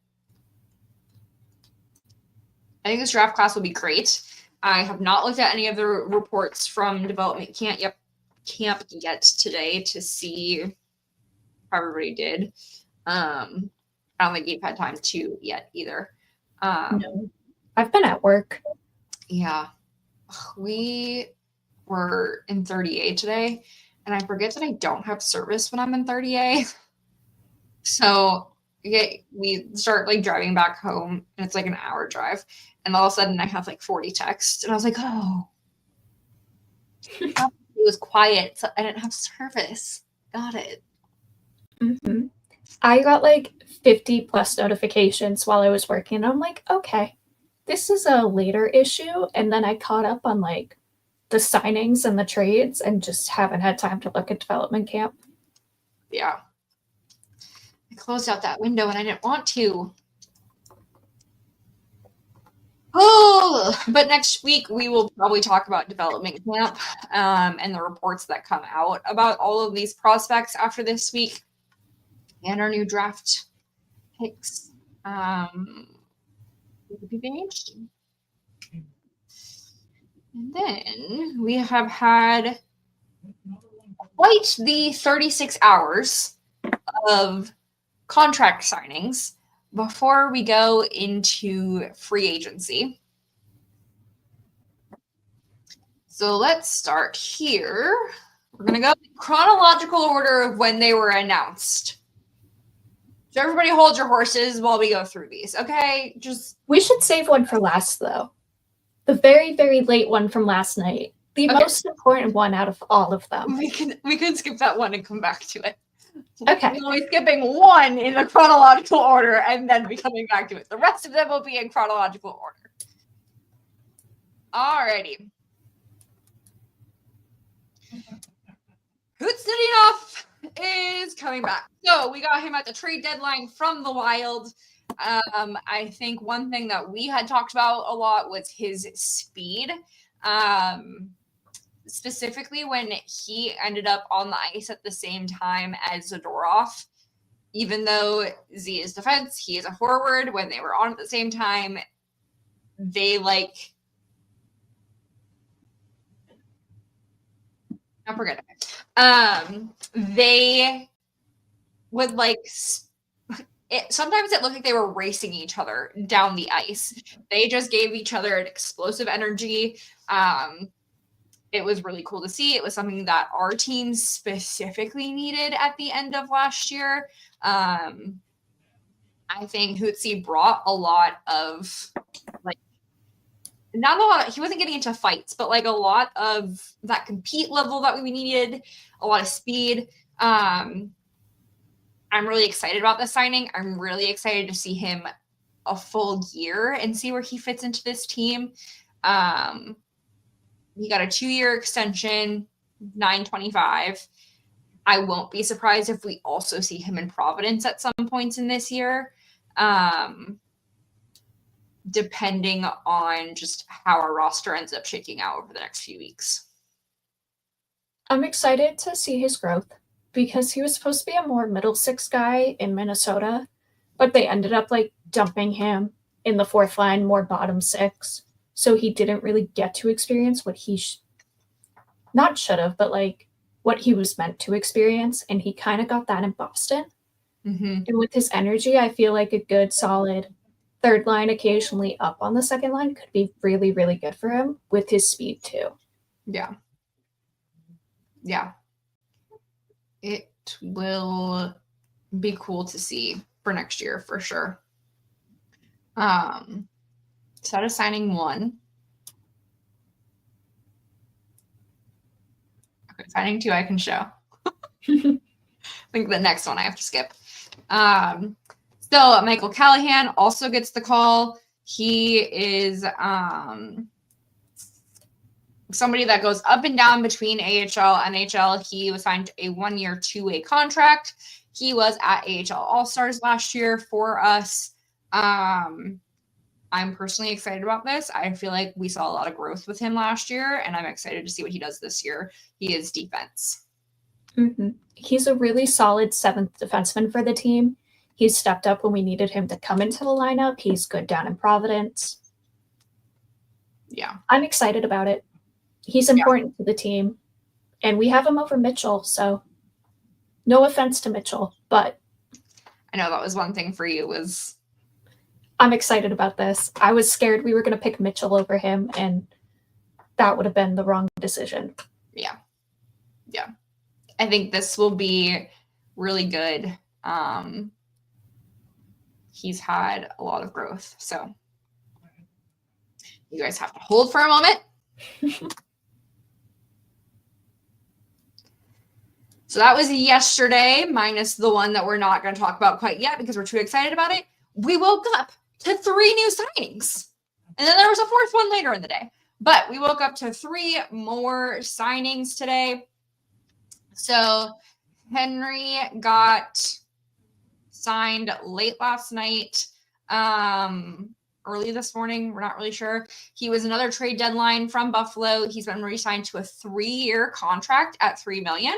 I think this draft class will be great. I have not looked at any of the reports from development camp yet today to see how everybody did. I don't think you've had time to yet either. No. I've been at work. Yeah. We were in 30A today, and I forget that I don't have service when I'm in 30A. So we start like driving back home, and it's like an hour drive, and all of a sudden I have like 40 texts, and I was like, oh. It was quiet, so I didn't have service. Got it. Mm-hmm. I got like 50 plus notifications while I was working. And I'm like, okay, this is a later issue. And then I caught up on like the signings and the trades and just haven't had time to look at development camp. Yeah. I closed out that window and I didn't want to. Oh, but next week we will probably talk about development camp and the reports that come out about all of these prospects after this week and our new draft picks. It would be very interesting. And then we have had quite the 36 hours of contract signings before we go into free agency. So let's start here. We're going to go in chronological order of when they were announced. So everybody hold your horses while we go through these, okay? We should save one for last, though. The very, very late one from last night. The most important one out of all of them. We can skip that one and come back to it. Okay. We'll be skipping one in the chronological order and then be coming back to it. The rest of them will be in chronological order. Alrighty. Hutsidinov is coming back. So we got him at the trade deadline from the Wild. I think one thing that we had talked about a lot was his speed. Specifically when he ended up on the ice at the same time as Zadorov. Even though Z is defense, he is a forward. When they were on at the same time, they like... I forget it. They would like... sometimes it looked like they were racing each other down the ice. They just gave each other an explosive energy. It was really cool to see. It was something that our team specifically needed at the end of last year. I think Hootsie brought a lot of like, not a lot. He wasn't getting into fights, but like a lot of that compete level that we needed, a lot of speed. I'm really excited about this signing. I'm really excited to see him a full year and see where he fits into this team. He got a 2-year extension, $925. I won't be surprised if we also see him in Providence at some points in this year, depending on just how our roster ends up shaking out over the next few weeks. I'm excited to see his growth because he was supposed to be a more middle six guy in Minnesota, but they ended up like dumping him in the fourth line, more bottom six. So he didn't really get to experience what he not should have, but like what he was meant to experience. And he kind of got that in Boston. Mm-hmm. And with his energy, I feel like a good solid third line, occasionally up on the second line, could be really, really good for him with his speed too. Yeah. Yeah. It will be cool to see for next year for sure. So that is signing 1. Okay, signing 2 I can show. I think the next one I have to skip. So Michael Callahan also gets the call. He is somebody that goes up and down between AHL, NHL. He was signed a 1-year, 2-way contract. He was at AHL All-Stars last year for us. I'm personally excited about this. I feel like we saw a lot of growth with him last year, and I'm excited to see what he does this year. He is defense. Mm-hmm. He's a really solid 7th defenseman for the team. He's stepped up when we needed him to come into the lineup. He's good down in Providence. Yeah. I'm excited about it. He's important to the team. And we have him over Mitchell, so no offense to Mitchell, but I know that was one thing for you was I'm excited about this. I was scared we were going to pick Mitchell over him, and that would have been the wrong decision. Yeah. Yeah. I think this will be really good. He's had a lot of growth. So you guys have to hold for a moment. So that was yesterday, minus the one that we're not going to talk about quite yet because we're too excited about it. We woke up to 3 new signings. And then there was a 4th one later in the day. But we woke up to 3 more signings today. So Henry got signed late last night, early this morning. We're not really sure. He was another trade deadline from Buffalo. He's been re-signed to a 3-year contract at $3 million.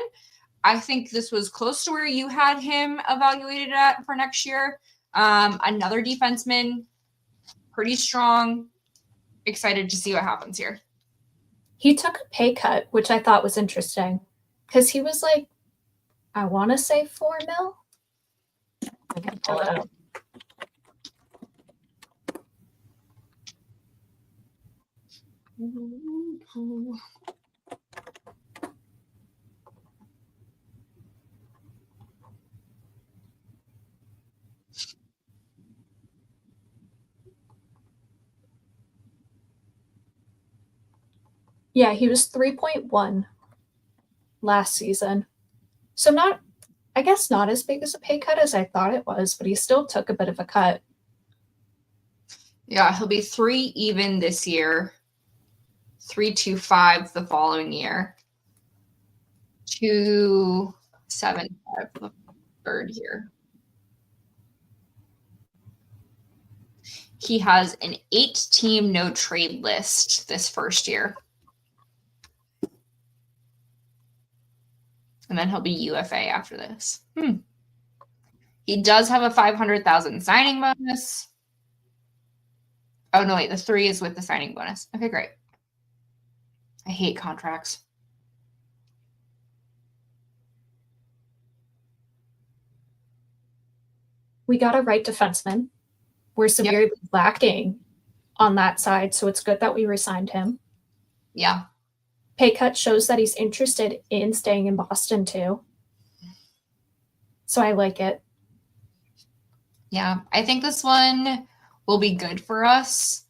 I think this was close to where you had him evaluated at for next year. Another defenseman, pretty strong. Excited to see what happens here. He took a pay cut, which I thought was interesting because he was like, I want to say $4 million. I can pull it up. Yeah, he was 3.1 last season. So I guess not as big as a pay cut as I thought it was, but he still took a bit of a cut. Yeah, he'll be 3 even this year. 3.25 the following year. 2.75 the third year. He has an 8-team no trade list this first year. And then he'll be UFA after this. He does have a $500,000 signing bonus. Oh, no, wait. The 3 is with the signing bonus. Okay, great. I hate contracts. We got a right defenseman. We're severely lacking on that side, so it's good that we re-signed him. Yeah. Pay cut shows that he's interested in staying in Boston too. So I like it. Yeah, I think this one will be good for us.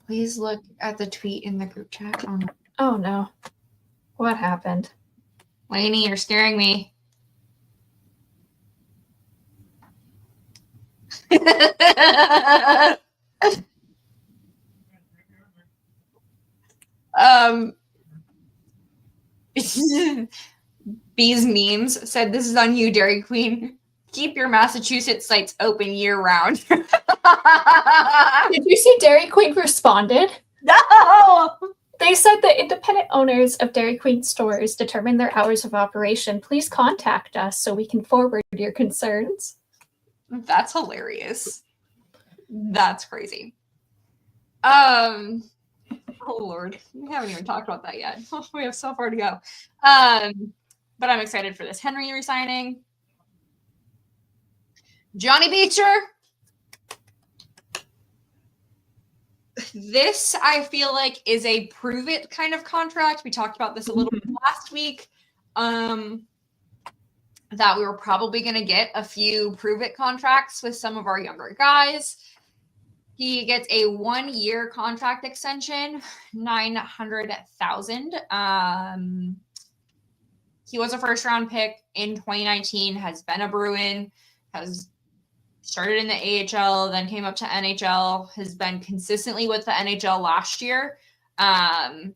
Please look at the tweet in the group chat. Oh no. What happened? Lainey, you're scaring me. Bees Memes said, "This is on you, Dairy Queen. Keep your Massachusetts sites open year round." Did you see Dairy Queen responded? No! They said that independent owners of Dairy Queen stores determine their hours of operation. Please contact us so we can forward your concerns. That's hilarious. That's crazy. Oh Lord, we haven't even talked about that yet. We have so far to go. But I'm excited for this Henry resigning. Johnny Beecher. This, I feel like, is a prove it kind of contract. We talked about this a little bit last week. That we were probably going to get a few prove it contracts with some of our younger guys. He gets a 1-year contract extension, $900,000. He was a first-round pick in 2019, has been a Bruin, has started in the AHL, then came up to NHL, has been consistently with the NHL last year. I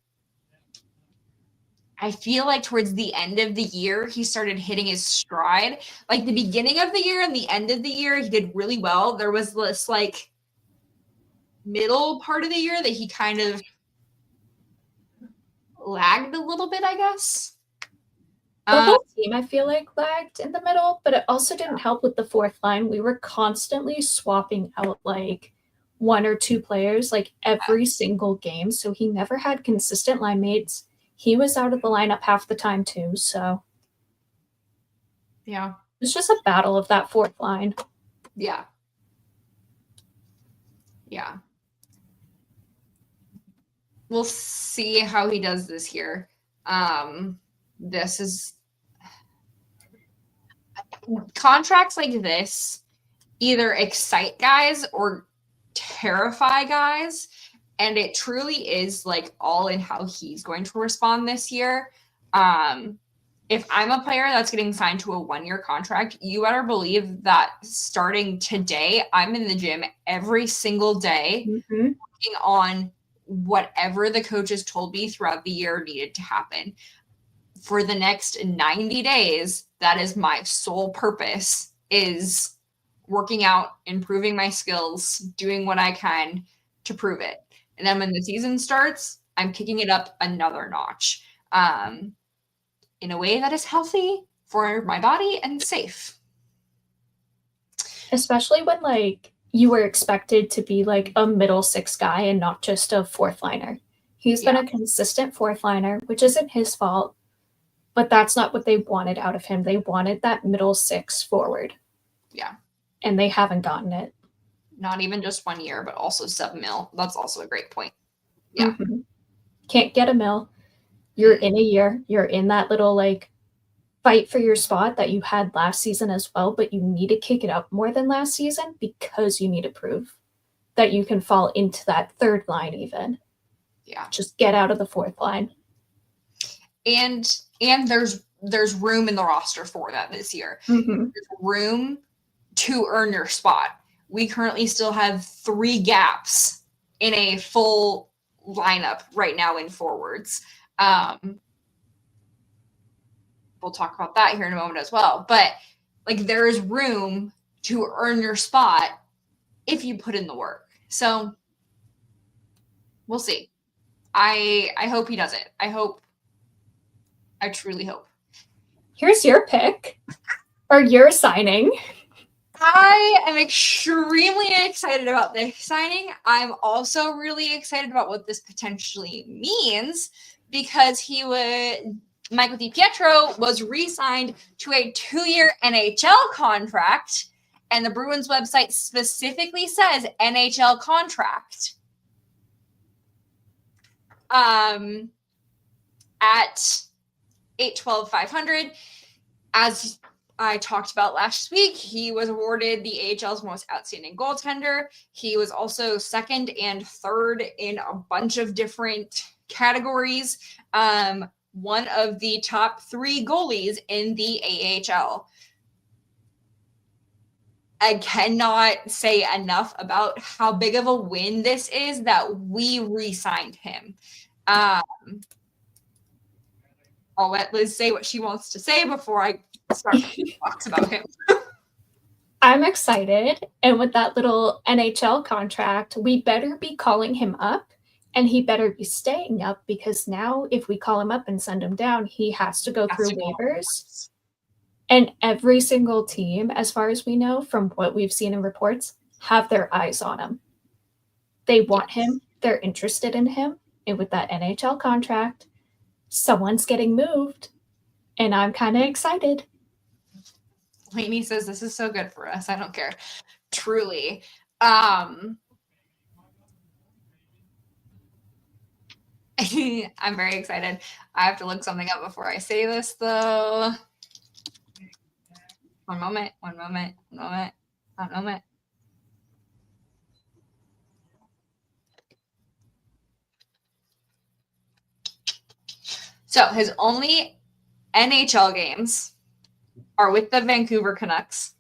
feel like towards the end of the year, he started hitting his stride. Like the beginning of the year and the end of the year, he did really well. There was this like middle part of the year that he kind of lagged a little bit, I guess. The whole team, I feel like, lagged in the middle, but it also didn't help with the fourth line. We were constantly swapping out like 1 or 2 players like every single game, so he never had consistent line mates. He was out of the lineup half the time too, so yeah, it's just a battle of that fourth line. Yeah. We'll see how he does this year. This is contracts like this either excite guys or terrify guys, and it truly is like all in how he's going to respond this year. If I'm a player that's getting signed to a 1-year contract, you better believe that starting today, I'm in the gym every single day working on whatever the coaches told me throughout the year needed to happen. For the next 90 days, that is my sole purpose, is working out, improving my skills, doing what I can to prove it. And then when the season starts, I'm kicking it up another notch in a way that is healthy for my body and safe. Especially when like you were expected to be like a middle 6 guy and not just a fourth liner. He's been a consistent fourth liner, which isn't his fault. But that's not what they wanted out of him. They wanted that middle 6 forward. Yeah. And they haven't gotten it. Not even just 1 year, but also $7 million. That's also a great point. Yeah. Can't get a mil. You're in a year. You're in that little like fight for your spot that you had last season as well, but you need to kick it up more than last season because you need to prove that you can fall into that third line even. Yeah. Just get out of the fourth line. And there's room in the roster for that this year. There's room to earn your spot. We currently still have 3 gaps in a full lineup right now in forwards. We'll talk about that here in a moment as well. But like there is room to earn your spot if you put in the work. So we'll see. I hope he does it. I truly hope. Here's your pick or your signing. I am extremely excited about this signing. I'm also really excited about what this potentially means because Michael DiPietro was re-signed to a 2-year NHL contract, and the Bruins website specifically says NHL contract. At $812,500, as I talked about last week, he was awarded the AHL's most outstanding goaltender. He was also 2nd and 3rd in a bunch of different categories. One of the top 3 goalies in the AHL. I cannot say enough about how big of a win this is that we re-signed him. I'll let Liz say what she wants to say before I start talks about him. I'm excited. And with that little NHL contract, we better be calling him up and he better be staying up, because now if we call him up and send him down, he has to go through waivers. And every single team, as far as we know, from what we've seen in reports, have their eyes on him. They want him. They're interested in him. And with that NHL contract, someone's getting moved. And I'm kind of excited. Lainey says this is so good for us. I don't care. Truly. I'm very excited. I have to look something up before I say this, though. One moment. So his only NHL games are with the Vancouver Canucks.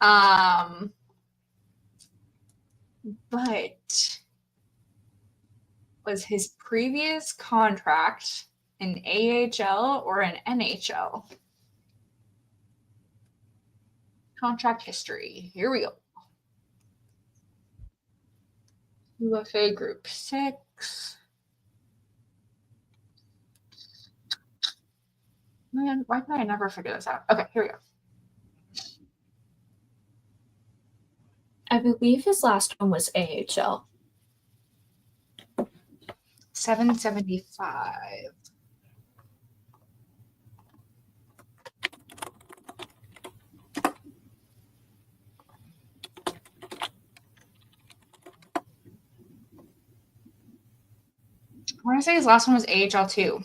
But was his previous contract an AHL or an NHL? Contract history. Here we go. UFA Group 6. Man, why can I never figure this out? Okay, here we go. I believe his last one was AHL. 775. I want to say his last one was AHL too.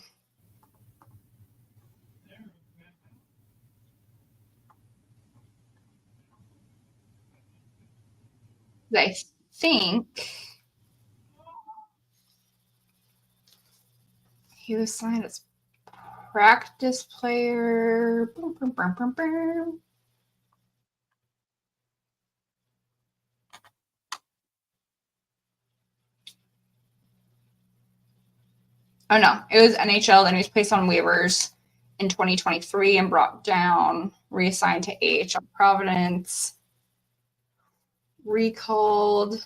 I think he was signed as practice player. Boom, boom, boom, boom, boom. Oh no, it was NHL, and he was placed on waivers in 2023 and brought down, reassigned to AHL Providence, recalled.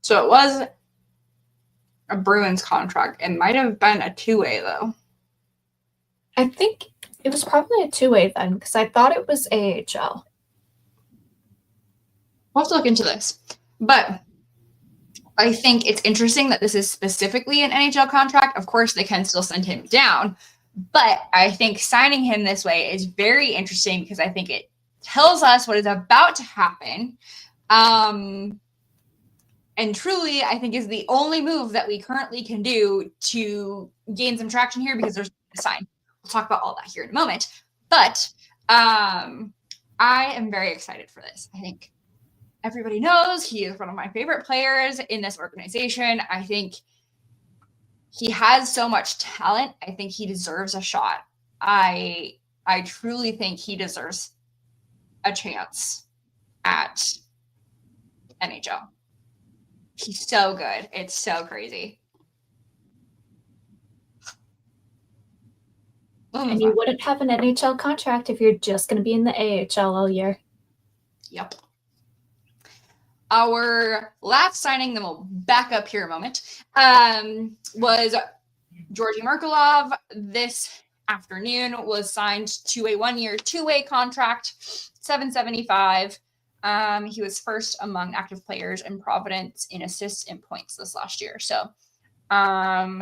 So it was a Bruins contract. It might have been a two-way though. I think it was probably a two-way then, because I thought it was AHL. We'll have to look into this. But I think it's interesting that this is specifically an NHL contract. Of course, they can still send him down. But I think signing him this way is very interesting because I think it tells us what is about to happen. And truly, I think is the only move that we currently can do to gain some traction here, because there's a sign. We'll talk about all that here in a moment. But I am very excited for this. I think everybody knows he is one of my favorite players in this organization. I think he has so much talent. I think he deserves a shot. I truly think he deserves a chance at NHL. He's so good. It's so crazy. And you wouldn't have an NHL contract if you're just going to be in the AHL all year. Yep. Our last signing, then we'll back up here a moment, was Georgi Merkulov. This afternoon was signed to a 1-year, 2-way contract, $775. He was first among active players in Providence in assists and points this last year. So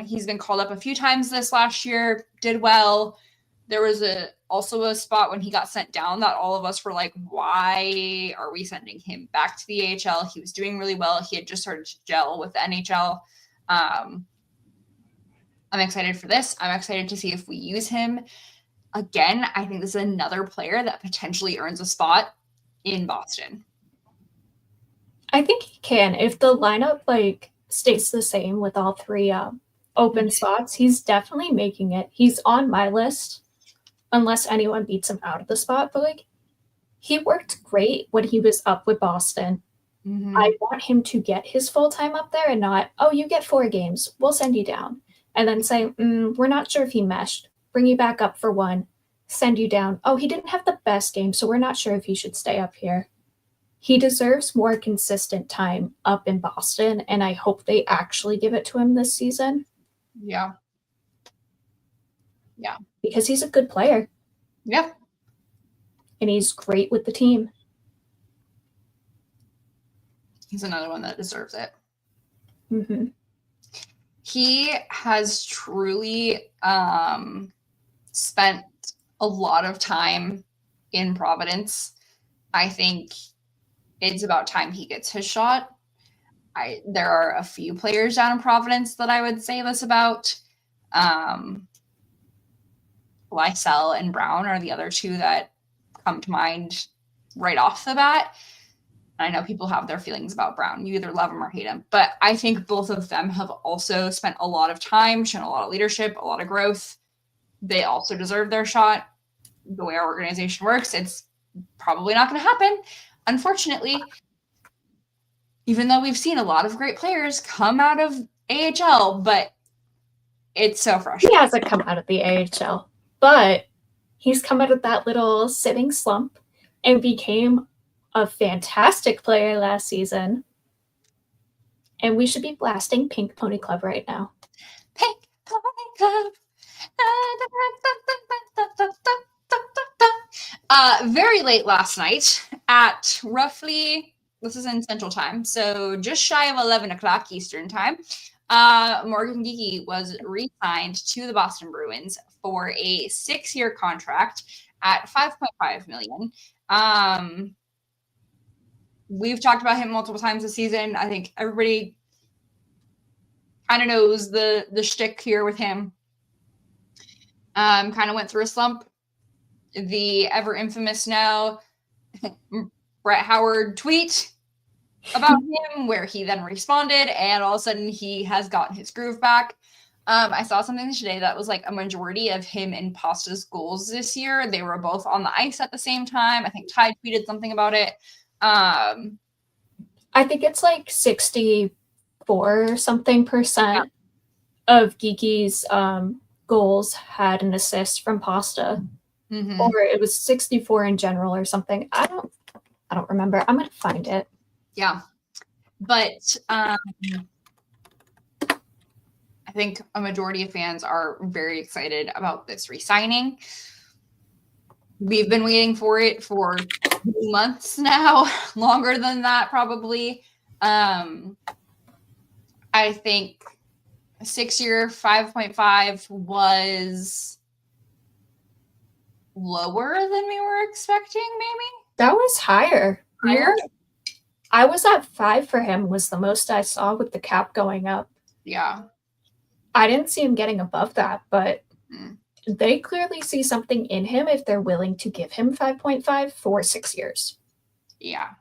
he's been called up a few times this last year, did well. There was also a spot when he got sent down that all of us were like, why are we sending him back to the AHL? He was doing really well. He had just started to gel with the NHL. I'm excited for this. I'm excited to see if we use him again. I think this is another player that potentially earns a spot in Boston. I think he can if the lineup stays the same with all three open spots. He's definitely making it. He's on my list, unless anyone beats him out of the spot. But like, he worked great when he was up with Boston. Mhm. I want him to get his full time up there and not, oh, you get 4 games. We'll send you down. And then say, we're not sure if he meshed. Bring you back up for 1. Send you down. Oh, he didn't have the best game, so we're not sure if he should stay up here. He deserves more consistent time up in Boston, and I hope they actually give it to him this season. Yeah. Because he's a good player. Yeah. And he's great with the team. He's another one that deserves it. Mm-hmm. He has truly spent a lot of time in Providence. I think it's about time he gets his shot. There are a few players down in Providence that I would say this about. Lysell and Brown are the other 2 that come to mind right off the bat. I know people have their feelings about Brown. You either love him or hate him. But I think both of them have also spent a lot of time, shown a lot of leadership, a lot of growth. They also deserve their shot. The way our organization works, it's probably not going to happen, unfortunately. Even though we've seen a lot of great players come out of AHL, but it's so frustrating. He hasn't come out of the AHL, but he's come out of that little sitting slump and became a fantastic player last season. And we should be blasting Pink Pony Club right now. Pink Pony Club. Very late last night at roughly, this is in Central Time, so just shy of 11 o'clock Eastern Time, Morgan Geekie was re-signed to the Boston Bruins for a 6-year contract at $5.5 million. We've talked about him multiple times this season. I think everybody kind of knows the shtick here with him. Kind of went through a slump. The ever infamous now Brett Howard tweet about him, where he then responded, and all of a sudden he has gotten his groove back. I saw something today that was like a majority of him and Pasta's goals this year. They were both on the ice at the same time. I think Ty tweeted something about it. I think it's like 64% of Geekie's goals had an assist from Pasta. Mm-hmm. Or it was 64 in general or something. I don't remember. I'm gonna find it. Yeah. But I think a majority of fans are very excited about this re-signing. We've been waiting for it for 2 months now, longer than that probably. I think a 6-year 5.5 was lower than we were expecting, maybe? That was higher. Higher? I was at 5 for him, was the most I saw with the cap going up. Yeah. I didn't see him getting above that, but they clearly see something in him if they're willing to give him 5.5 for 6 years. Yeah.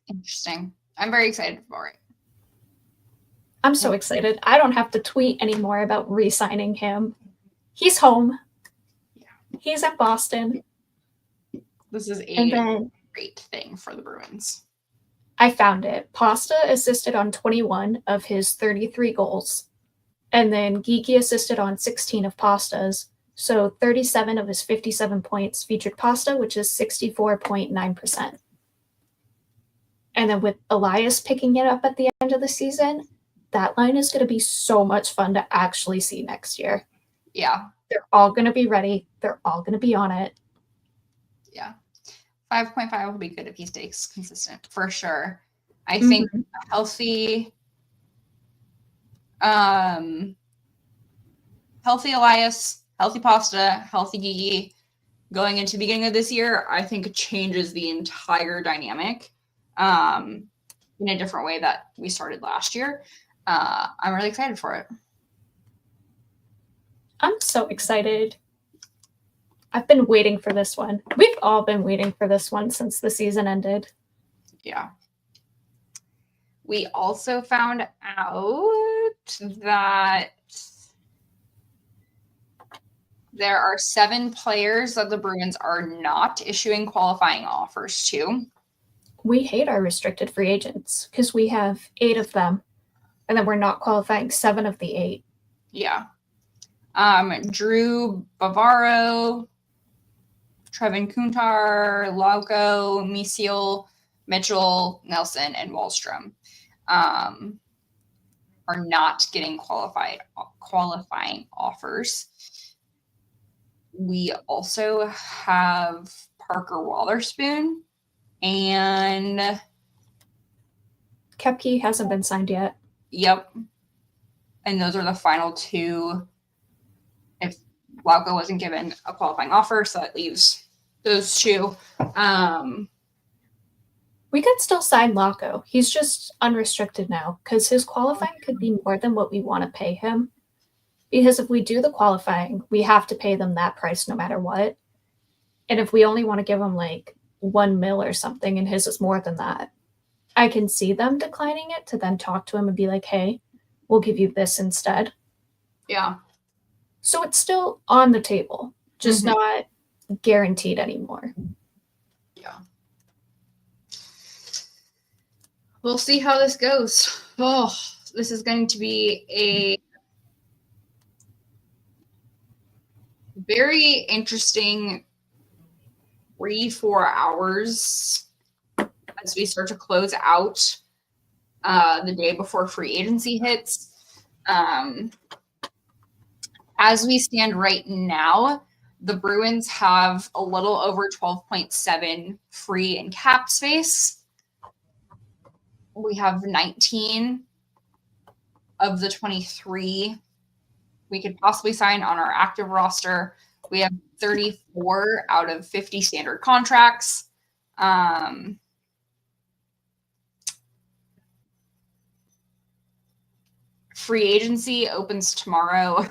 Interesting. I'm very excited for it. I'm so excited. I don't have to tweet anymore about re-signing him. He's home. Yeah. He's at Boston. This is And a then great thing for the Bruins. I found it. Pasta assisted on 21 of his 33 goals. And then Geekie assisted on 16 of Pasta's. So 37 of his 57 points featured Pasta, which is 64.9%. And then with Elias picking it up at the end of the season, that line is going to be so much fun to actually see next year. Yeah. They're all going to be ready. They're all going to be on it. Yeah. 5.5 will be good if he stays consistent, for sure. I think a healthy Elias, healthy Pasta, healthy Geekie going into the beginning of this year, I think changes the entire dynamic in a different way that we started last year. I'm really excited for it. I'm so excited. I've been waiting for this one. We've all been waiting for this one since the season ended. Yeah. We also found out that there are 7 players that the Bruins are not issuing qualifying offers to. We hate our restricted free agents because we have 8 of them, and then we're not qualifying 7 of the 8. Yeah. Drew Bavaro, Trevin Kuntar, Lauko, Misiel, Mitchell, Nelson, and Wallstrom are not getting qualifying offers. We also have Parker Wallerspoon and Kepke hasn't been signed yet. Yep. And those are the final 2. If Lauko wasn't given a qualifying offer, so that leaves those 2. We could still sign Lauko. He's just unrestricted now because his qualifying could be more than what we want to pay him. Because if we do the qualifying, we have to pay them that price no matter what. And if we only want to give him like $1 million or something and his is more than that, I can see them declining it to then talk to him and be like, hey, we'll give you this instead. Yeah. So it's still on the table, just not guaranteed anymore. Yeah. We'll see how this goes. Oh, this is going to be a very interesting 3-4 hours as we start to close out the day before free agency hits. As we stand right now, the Bruins have a little over 12.7 free and cap space. We have 19 of the 23 we could possibly sign on our active roster. We have 34 out of 50 standard contracts. Free agency opens tomorrow.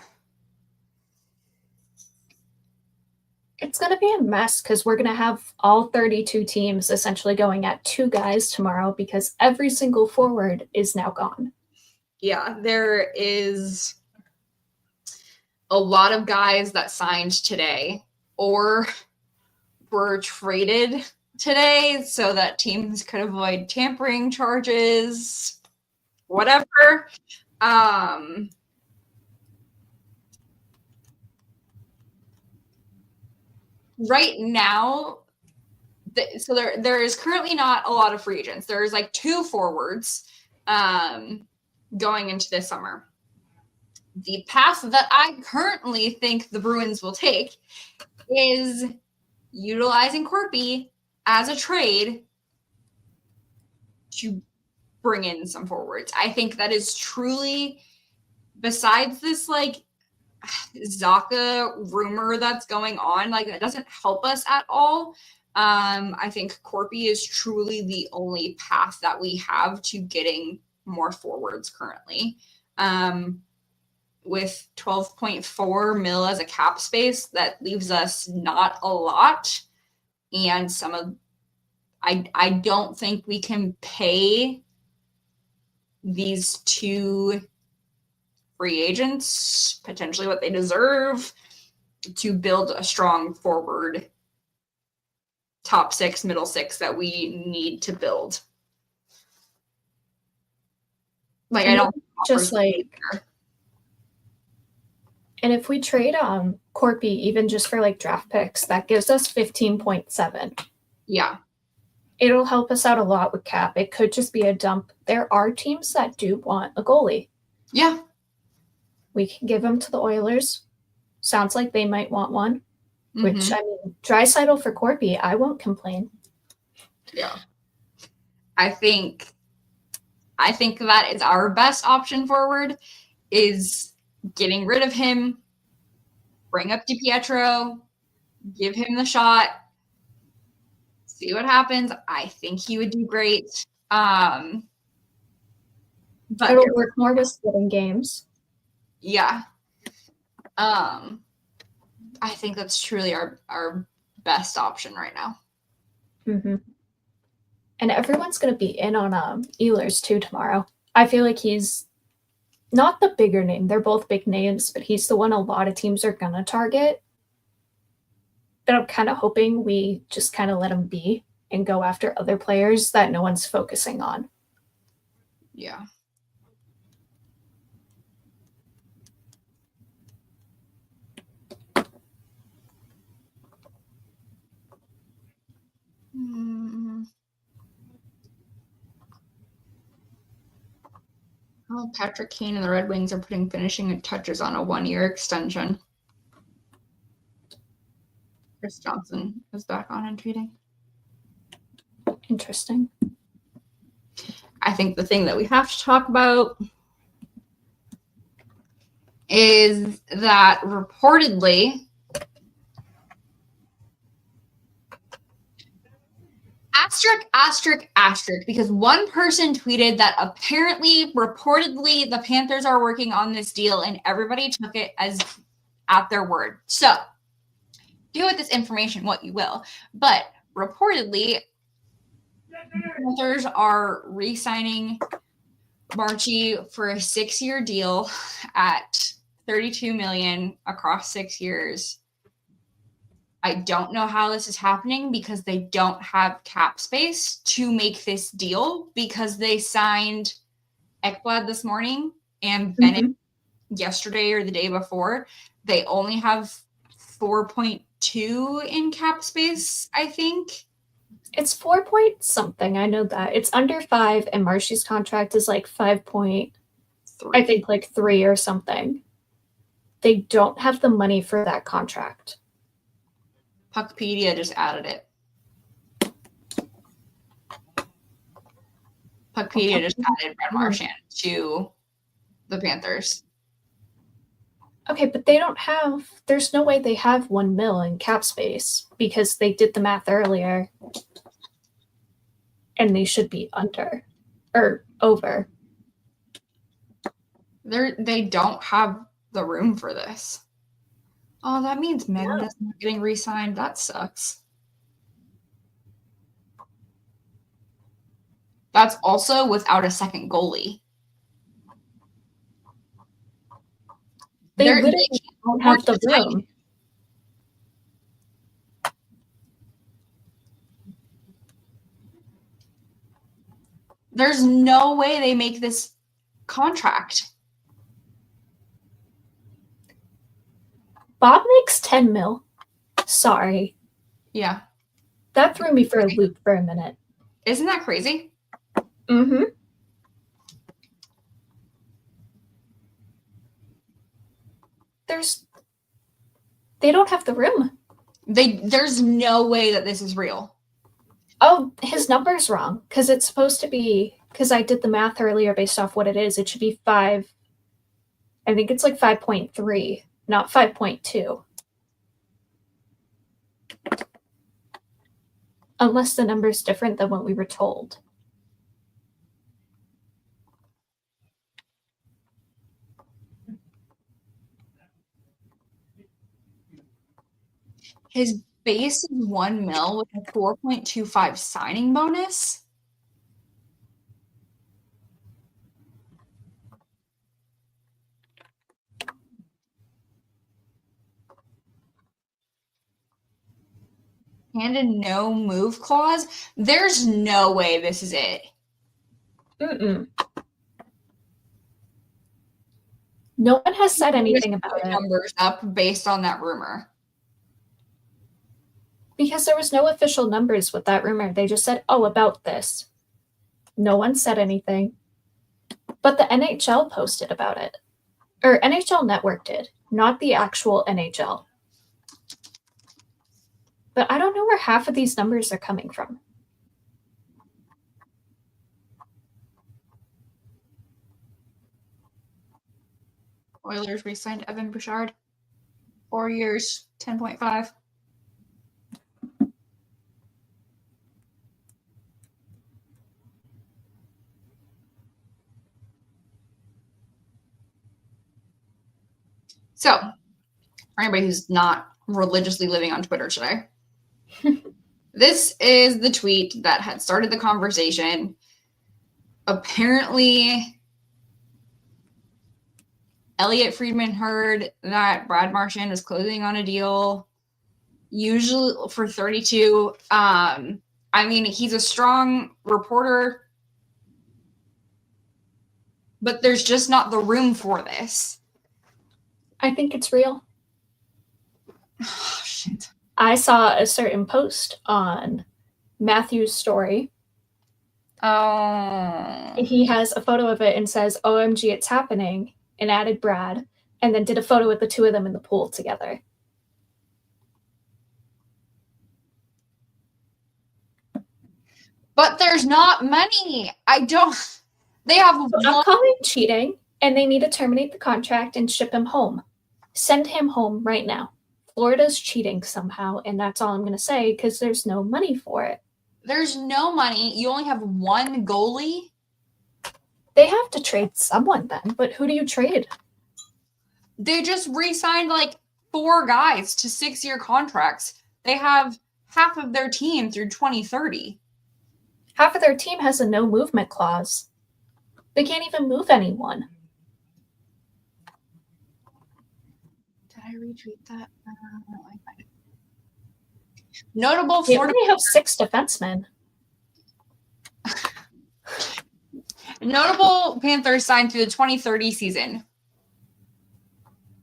It's going to be a mess because we're going to have all 32 teams essentially going at 2 guys tomorrow because every single forward is now gone. Yeah, there is a lot of guys that signed today or were traded today so that teams could avoid tampering charges, whatever. Right now, so there is currently not a lot of free agents. There's like 2 forwards going into this summer. The path that I currently think the Bruins will take is utilizing Corpy as a trade to bring in some forwards. I think that is truly, besides this like Zaka rumor that's going on, like that doesn't help us at all. I think Corpy is truly the only path that we have to getting more forwards currently. With 12.4 mil as a cap space, that leaves us not a lot. And I don't think we can pay these 2 free agents potentially what they deserve to build a strong forward top 6, middle 6 that we need to build. Like, I don't just like, and if we trade Corpy even just for like draft picks, that gives us 15.7. Yeah. It'll help us out a lot with cap. It could just be a dump. There are teams that do want a goalie. Yeah. We can give them to the Oilers. Sounds like they might want one. Which, I mean, Draisaitl for Corpy, I won't complain. Yeah. I think that is our best option forward, is getting rid of him, bring up DiPietro, give him the shot, see what happens. I think he would do great. But it'll work more with splitting games. Yeah. I think that's truly our best option right now. Mm-hmm. And everyone's going to be in on Ehlers too tomorrow. I feel like he's not the bigger name. They're both big names, but he's the one a lot of teams are going to target. But I'm kind of hoping we just kind of let him be and go after other players that no one's focusing on. Yeah. Oh, Patrick Kane and the Red Wings are putting finishing touches on a 1-year extension. Chris Johnson is back on and tweeting. Interesting. I think the thing that we have to talk about is that reportedly asterisk, because one person tweeted that apparently, reportedly, the Panthers are working on this deal and everybody took it as at their word. So, do with this information what you will. But reportedly, Panthers are re-signing Marchie for a 6-year deal at $32 million across 6 years. I don't know how this is happening because they don't have cap space to make this deal because they signed Ekblad this morning and Bennett yesterday or the day before. They only have 4.2 in cap space, I think. It's 4 point something. I know that. It's under 5, and Marchie's contract is like 5.3. I think like 3 or something. They don't have the money for that contract. Puckpedia just added it. Puckpedia just added Brad Marchand to the Panthers. Okay, but they don't have, there's no way they have $1 million in cap space because they did the math earlier and they should be under or over. They don't have the room for this. Oh, that means Magna's not getting re-signed. That sucks. That's also without a second goalie. They literally don't have the room. There's no way they make this contract. Bob makes $10 million. Sorry. Yeah. That threw me for a loop for a minute. Isn't that crazy? Mm-hmm. They don't have the room. There's no way that this is real. Oh, his number's wrong. Because it's supposed to be, because I did the math earlier based off what it is. It should be 5. I think it's like 5.3, not 5.2. Unless the number's different than what we were told. His base is $1 million with a 4.25 signing bonus. And a no move clause. There's no way this is it. Mm-mm. No one has said anything about it. Numbers up based on that rumor. Because there was no official numbers with that rumor. They just said, oh, about this. No one said anything. But the NHL posted about it. Or NHL Network did, not the actual NHL. But I don't know where half of these numbers are coming from. Oilers re-signed Evan Bouchard. 4 years, 10.5. So, for anybody who's not religiously living on Twitter today, this is the tweet that had started the conversation. Apparently, Elliot Friedman heard that Brad Marchand is closing on a deal, usually for 32. I mean, he's a strong reporter, but there's just not the room for this. I think it's real. Oh, shit. I saw a certain post on Matthew's story. Oh. He has a photo of it and says, OMG, it's happening, and added Brad, and then did a photo with the two of them in the pool together. But there's not money. They have So I'm calling cheating, and they need to terminate the contract and ship him home. Send him home right now. Florida's cheating somehow, and that's all I'm going to say, because there's no money for it. There's no money. You only have one goalie. They have to trade someone then, but who do you trade? They just re-signed like 4 guys to 6-year contracts. They have half of their team through 2030. Half of their team has a no movement clause. They can't even move anyone. Did I retweet that? I find it. Notable They Florida. only have 6 defensemen. Notable Panthers signed through the 2030 season.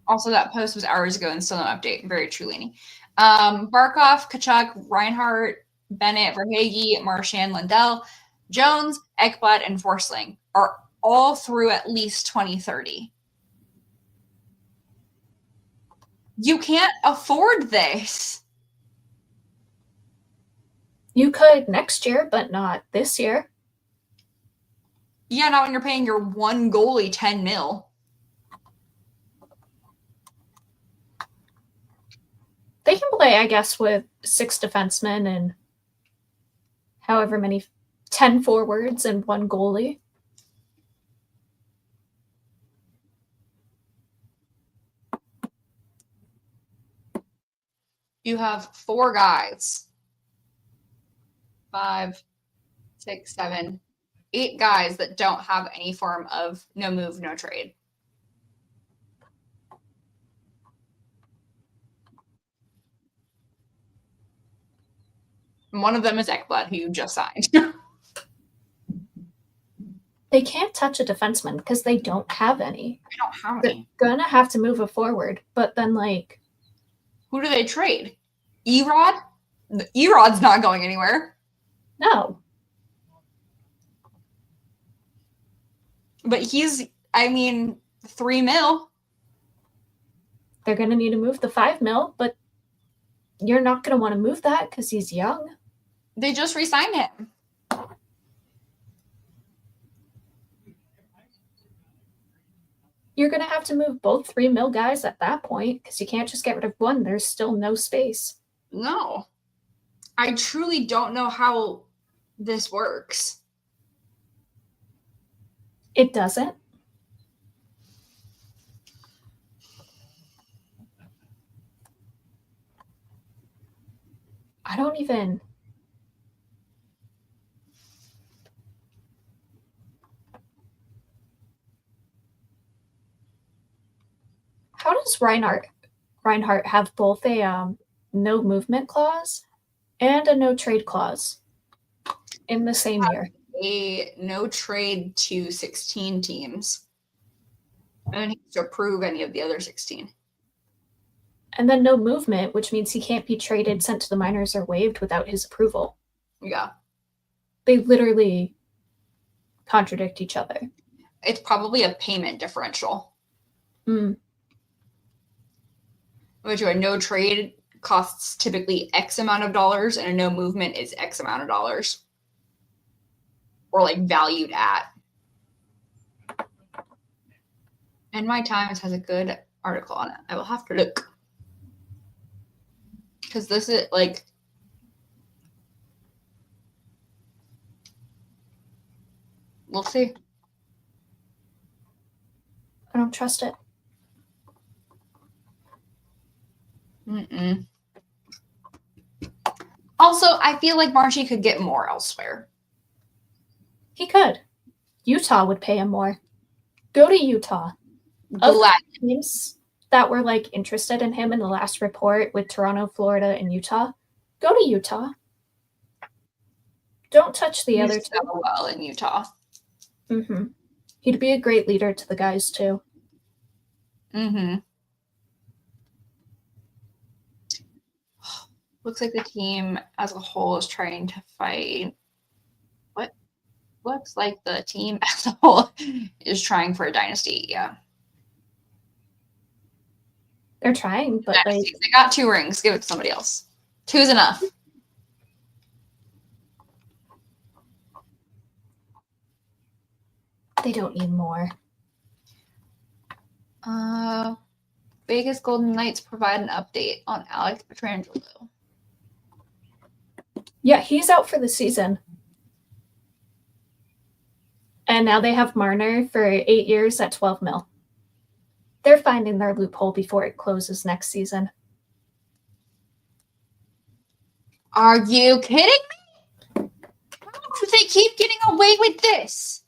Also, that post was hours ago and still no update. Very true, Lainey. Barkov, Kachuk, Reinhart, Bennett, Verhage, Marchand, Lindell, Jones, Ekblad, and Forsling are all through at least 2030. You can't afford this. You could next year, but not this year. Yeah, not when you're paying your one goalie 10 mil. They can play, I guess, with 6 defensemen and however many, 10 forwards and 1 goalie. You have 4 guys. 5, 6, 7, 8 guys that don't have any form of no move, no trade. And one of them is Ekblad, who you just signed. They can't touch a defenseman because they don't have any. They don't have They're any. gonna have to move a forward, but then like, Who do they trade? Erod? Erod's not going anywhere. no. But he's, I mean, 3 mil. They're gonna need to move the 5 mil, but you're not gonna want to move that because he's young. They just re-signed him. You're gonna have to move both 3 mil guys at that point because you can't just get rid of one. There's still no space. No. I truly don't know how this works. It doesn't. I don't even. How does Reinhart have both a no movement clause and a no trade clause in the same year? A no trade to 16 teams. And he has to approve any of the other 16. And then no movement, which means he can't be traded, sent to the minors, or waived without his approval. Yeah. They literally contradict each other. It's probably a payment differential. Which a no trade costs typically X amount of dollars and a no movement is X amount of dollars. Or like valued at. And My Times has a good article on it. I will have to look. Because this is like, we'll see. I don't trust it. Mm-mm. Also, I feel like Marshy could get more elsewhere. He could. Utah would pay him more. Go to Utah. Of Glad. the teams that were like interested in him in the last report with Toronto, Florida, and Utah, go to Utah. Don't touch the other two. So well in Utah. Mm-hmm. He'd be a great leader to the guys too. Mm-hmm. Looks like the team as a whole is trying to fight. What looks like the team as a whole is trying for a dynasty. Yeah, They're trying, but like they got 2 rings. Give it to somebody else. 2's enough. they don't need more. Vegas Golden Knights provide an update on Alex Pietrangelo. Yeah, he's out for the season. And now they have Marner for 8 years at $12 million. They're finding their loophole before it closes next season. Are you kidding me? How do they keep getting away with this?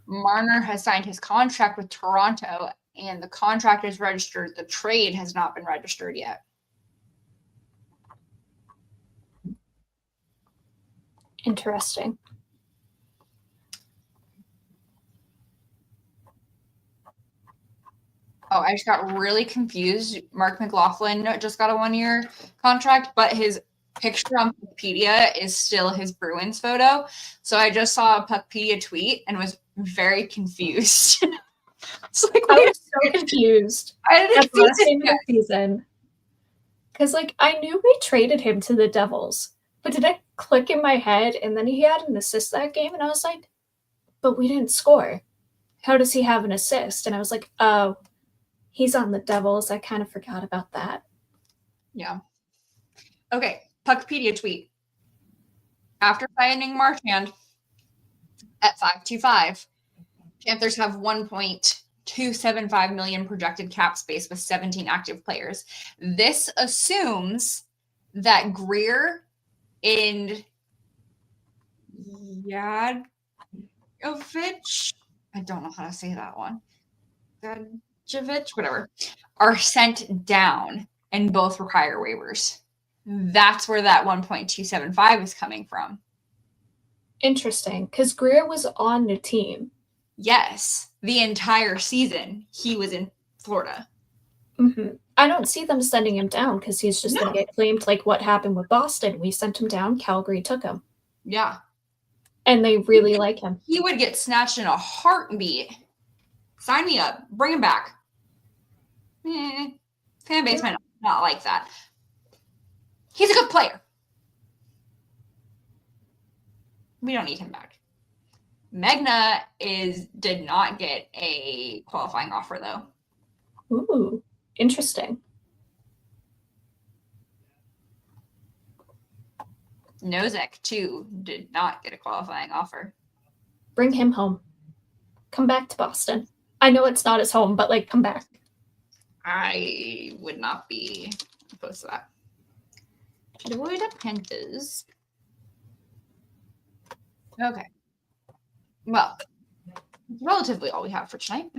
Marner has signed his contract with Toronto, and the contract is registered. The trade has not been registered yet. Interesting. Oh, I just got really confused. Mark McLaughlin just got a 1-year contract, but his picture on Puckpedia is still his Bruins photo. So I just saw a Puckpedia tweet and was very confused. It's like, I was so confused I didn't at the last see game of the season. Because, like, I knew we traded him to the Devils, but did it click in my head? And then he had an assist that game, and I was like, but we didn't score. How does he have an assist? And I was like, oh, he's on the Devils. I kind of forgot about that. Yeah. Okay. Puckpedia tweet. After signing Marchand at 5.25, Panthers have 1.275 million projected cap space with 17 active players. This assumes that Greer and Yadovich, I don't know how to say that one, Yadovich, whatever, are sent down and both require waivers. That's where that 1.275 is coming from. Interesting, because Greer was on the team. Yes, the entire season he was in Florida. Mm-hmm. I don't see them sending him down because he's just going to get claimed like what happened with Boston. We sent him down, Calgary took him. Yeah. And they really like him. He would get snatched in a heartbeat. Sign me up. Bring him back. Fan base might not like that. He's a good player. We don't need him back. Megna did not get a qualifying offer, though. Ooh, interesting. Nosek, too, did not get a qualifying offer. Bring him home. Come back to Boston. I know it's not his home, but, like, come back. I would not be opposed to that. Florida Panthers. Okay. Well, relatively all we have for tonight.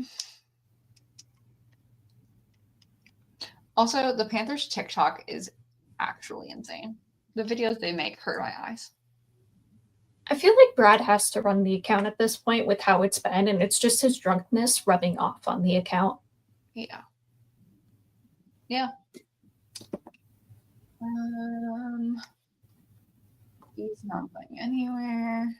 Also, the Panthers TikTok is actually insane. The videos they make hurt my eyes. I feel like Brad has to run the account at this point with how it's been, and it's just his drunkenness rubbing off on the account. Yeah. Yeah. He's not going anywhere.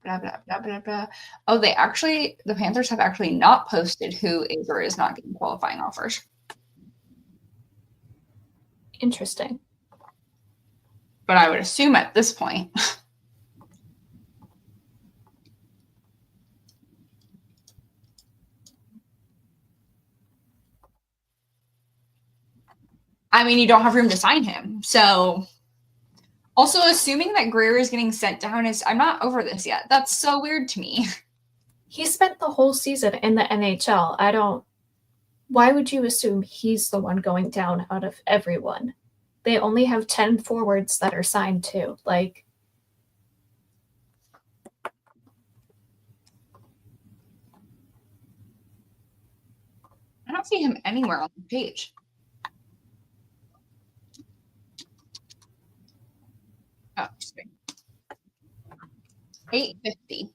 Blah, blah, blah, blah, blah. Oh, the Panthers have actually not posted who is or is not getting qualifying offers. Interesting. But I would assume at this point. I mean, you don't have room to sign him. So, also assuming that Greer is getting sent down I'm not over this yet. That's so weird to me. He spent the whole season in the NHL. Why would you assume he's the one going down out of everyone? They only have 10 forwards that are signed too. Like, I don't see him anywhere on the page. Oh, sorry. 850.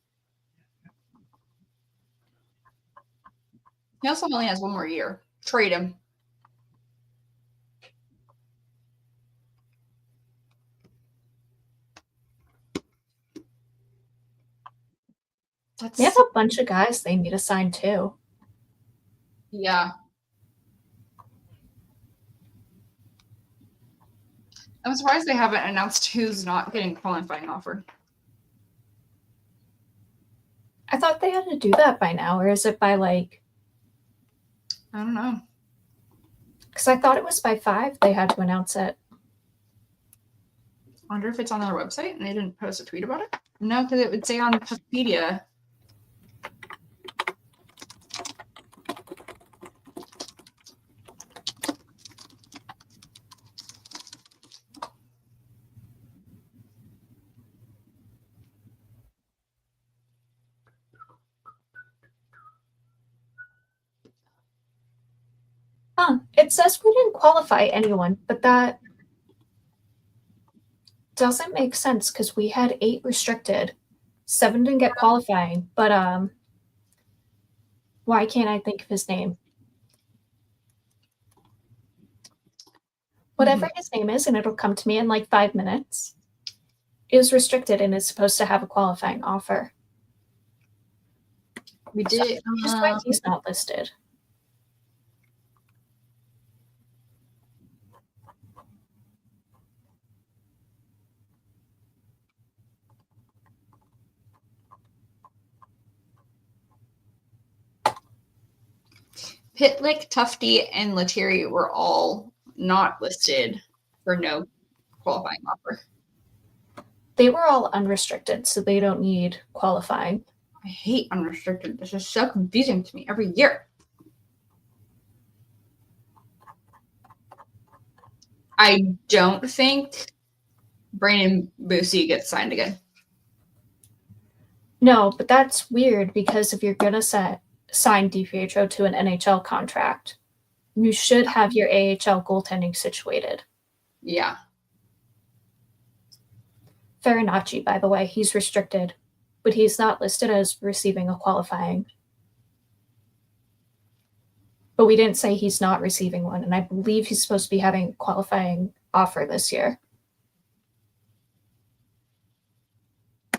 He also only has one more year. Trade him. they have a bunch of guys they need to sign too. Yeah. I'm surprised they haven't announced who's not getting a qualifying offer. I thought they had to do that by now, or is it by like... I don't know. Because I thought it was by 5 they had to announce it. I wonder if it's on their website and they didn't post a tweet about it? No, because it would say on Puckpedia. It says we didn't qualify anyone, but that doesn't make sense because we had 8 restricted. 7 didn't get qualifying, but why can't I think of his name? Whatever his name is, and it'll come to me in like 5 minutes, is restricted and is supposed to have a qualifying offer. We did. Just why he's not listed. Pitlick, Tufty, and Lettieri were all not listed for no qualifying offer. They were all unrestricted, so they don't need qualifying. I hate unrestricted. This is so confusing to me every year. I don't think Brandon Boosie gets signed again. No, but that's weird because if you're going to sign DiPietro to an NHL contract, you should have your AHL goaltending situated. Yeah. Farinacci, by the way, he's restricted, but he's not listed as receiving a qualifying. But we didn't say he's not receiving one, and I believe he's supposed to be having a qualifying offer this year.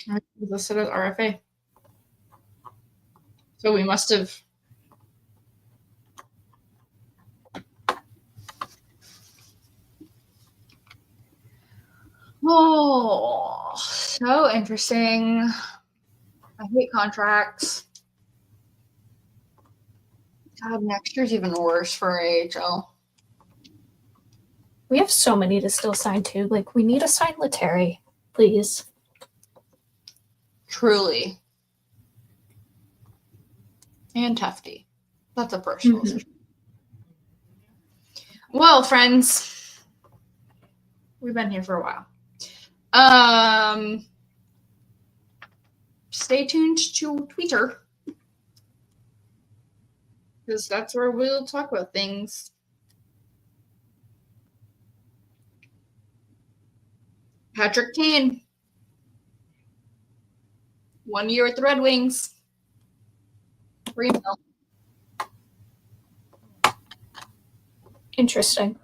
He's listed as RFA. So we must have. Oh, so interesting. I hate contracts. God, next year's even worse for AHL. We have so many to still sign too. Like, we need to sign Lettieri, please. Truly. And Tufty. That's a personal decision. Well, friends, we've been here for a while. Stay tuned to Twitter, because that's where we'll talk about things. Patrick Kane. 1 year at the Red Wings. $3 million. Interesting.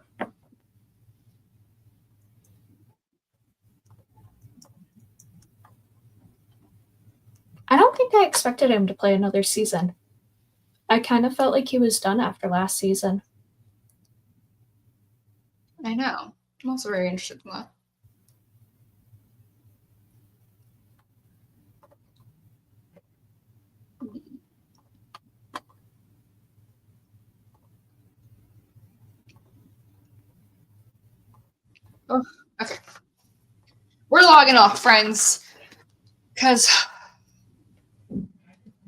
I don't think I expected him to play another season. I kind of felt like he was done after last season. I know. I'm also very interested in that. Okay. We're logging off, friends, because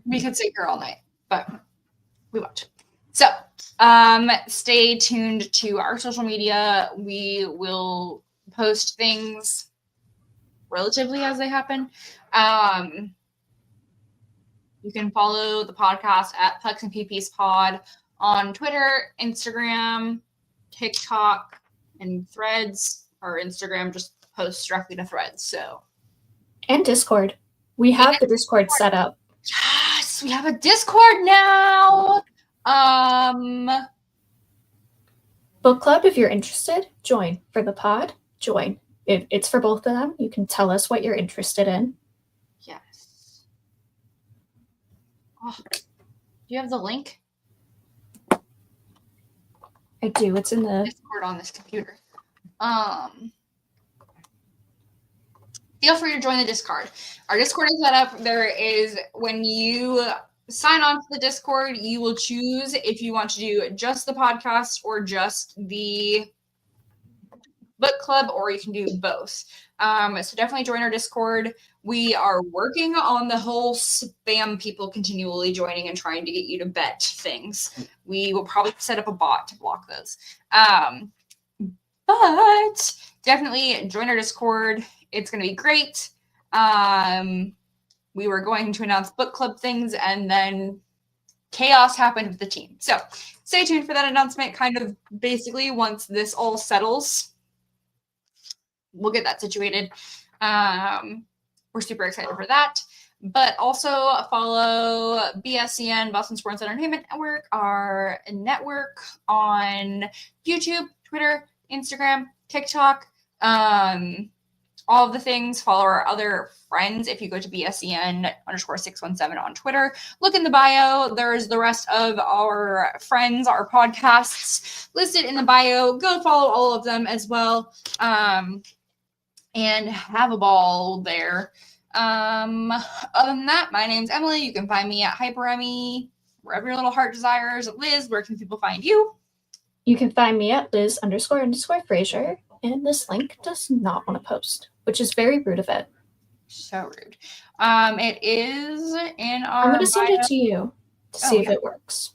we could sit here all night, but we won't. So, stay tuned to our social media. We will post things relatively as they happen. You can follow the podcast at Pucks and PPs Pod on Twitter, Instagram, TikTok, and Threads. Our Instagram just posts directly to Threads. So, and Discord. We have the Discord set up. yes, we have a Discord now. Book club, if you're interested, join. For the pod, join. It's for both of them. You can tell us what you're interested in. Yes. Oh, do you have the link? I do. It's in the Discord on this computer. Feel free to join the Discord. Our Discord is set up. There is, when you sign on to the Discord, you will choose if you want to do just the podcast or just the book club, or you can do both. So definitely join our Discord. We are working on the whole spam people continually joining and trying to get you to bet things. We will probably set up a bot to block those. But definitely join our Discord. It's going to be great. We were going to announce book club things, and then chaos happened with the team. So stay tuned for that announcement. Kind of basically once this all settles, we'll get that situated. We're super excited for that. But also follow BSCN, Boston Sports Entertainment Network, our network on YouTube, Twitter, Instagram, TikTok, all of the things. Follow our other friends. If you go to BSCN_617 on Twitter, look in the bio. There's the rest of our friends, our podcasts listed in the bio. Go follow all of them as well. And have a ball there. Other than that, my name's Emily. You can find me at HyperEmi, wherever your little heart desires. Liz, where can people find you? You can find me at Liz__Fraser, and this link does not want to post, which is very rude of it. So rude. It is in our I'm going to send bio. it to you to see if it works.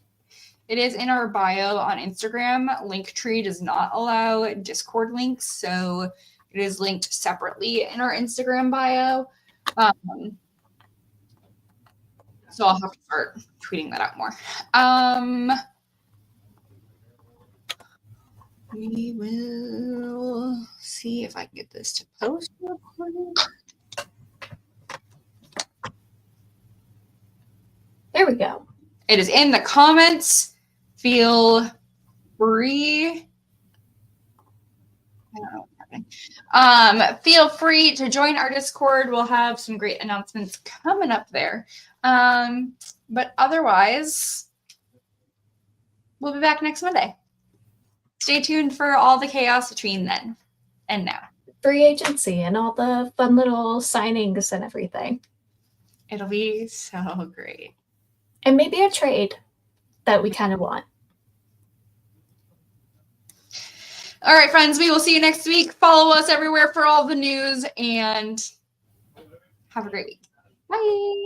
It is in our bio on Instagram. Linktree does not allow Discord links, so it is linked separately in our Instagram bio. So I'll have to start tweeting that out more. We will see if I can get this to post real quick. There we go. It is in the comments. Feel free. I don't know what's happening. Feel free to join our Discord. We'll have some great announcements coming up there. But otherwise, we'll be back next Monday. Stay tuned for all the chaos between then and now. Free agency and all the fun little signings and everything. It'll be so great. And maybe a trade that we kind of want. All right, friends, we will see you next week. Follow us everywhere for all the news, and have a great week. Bye.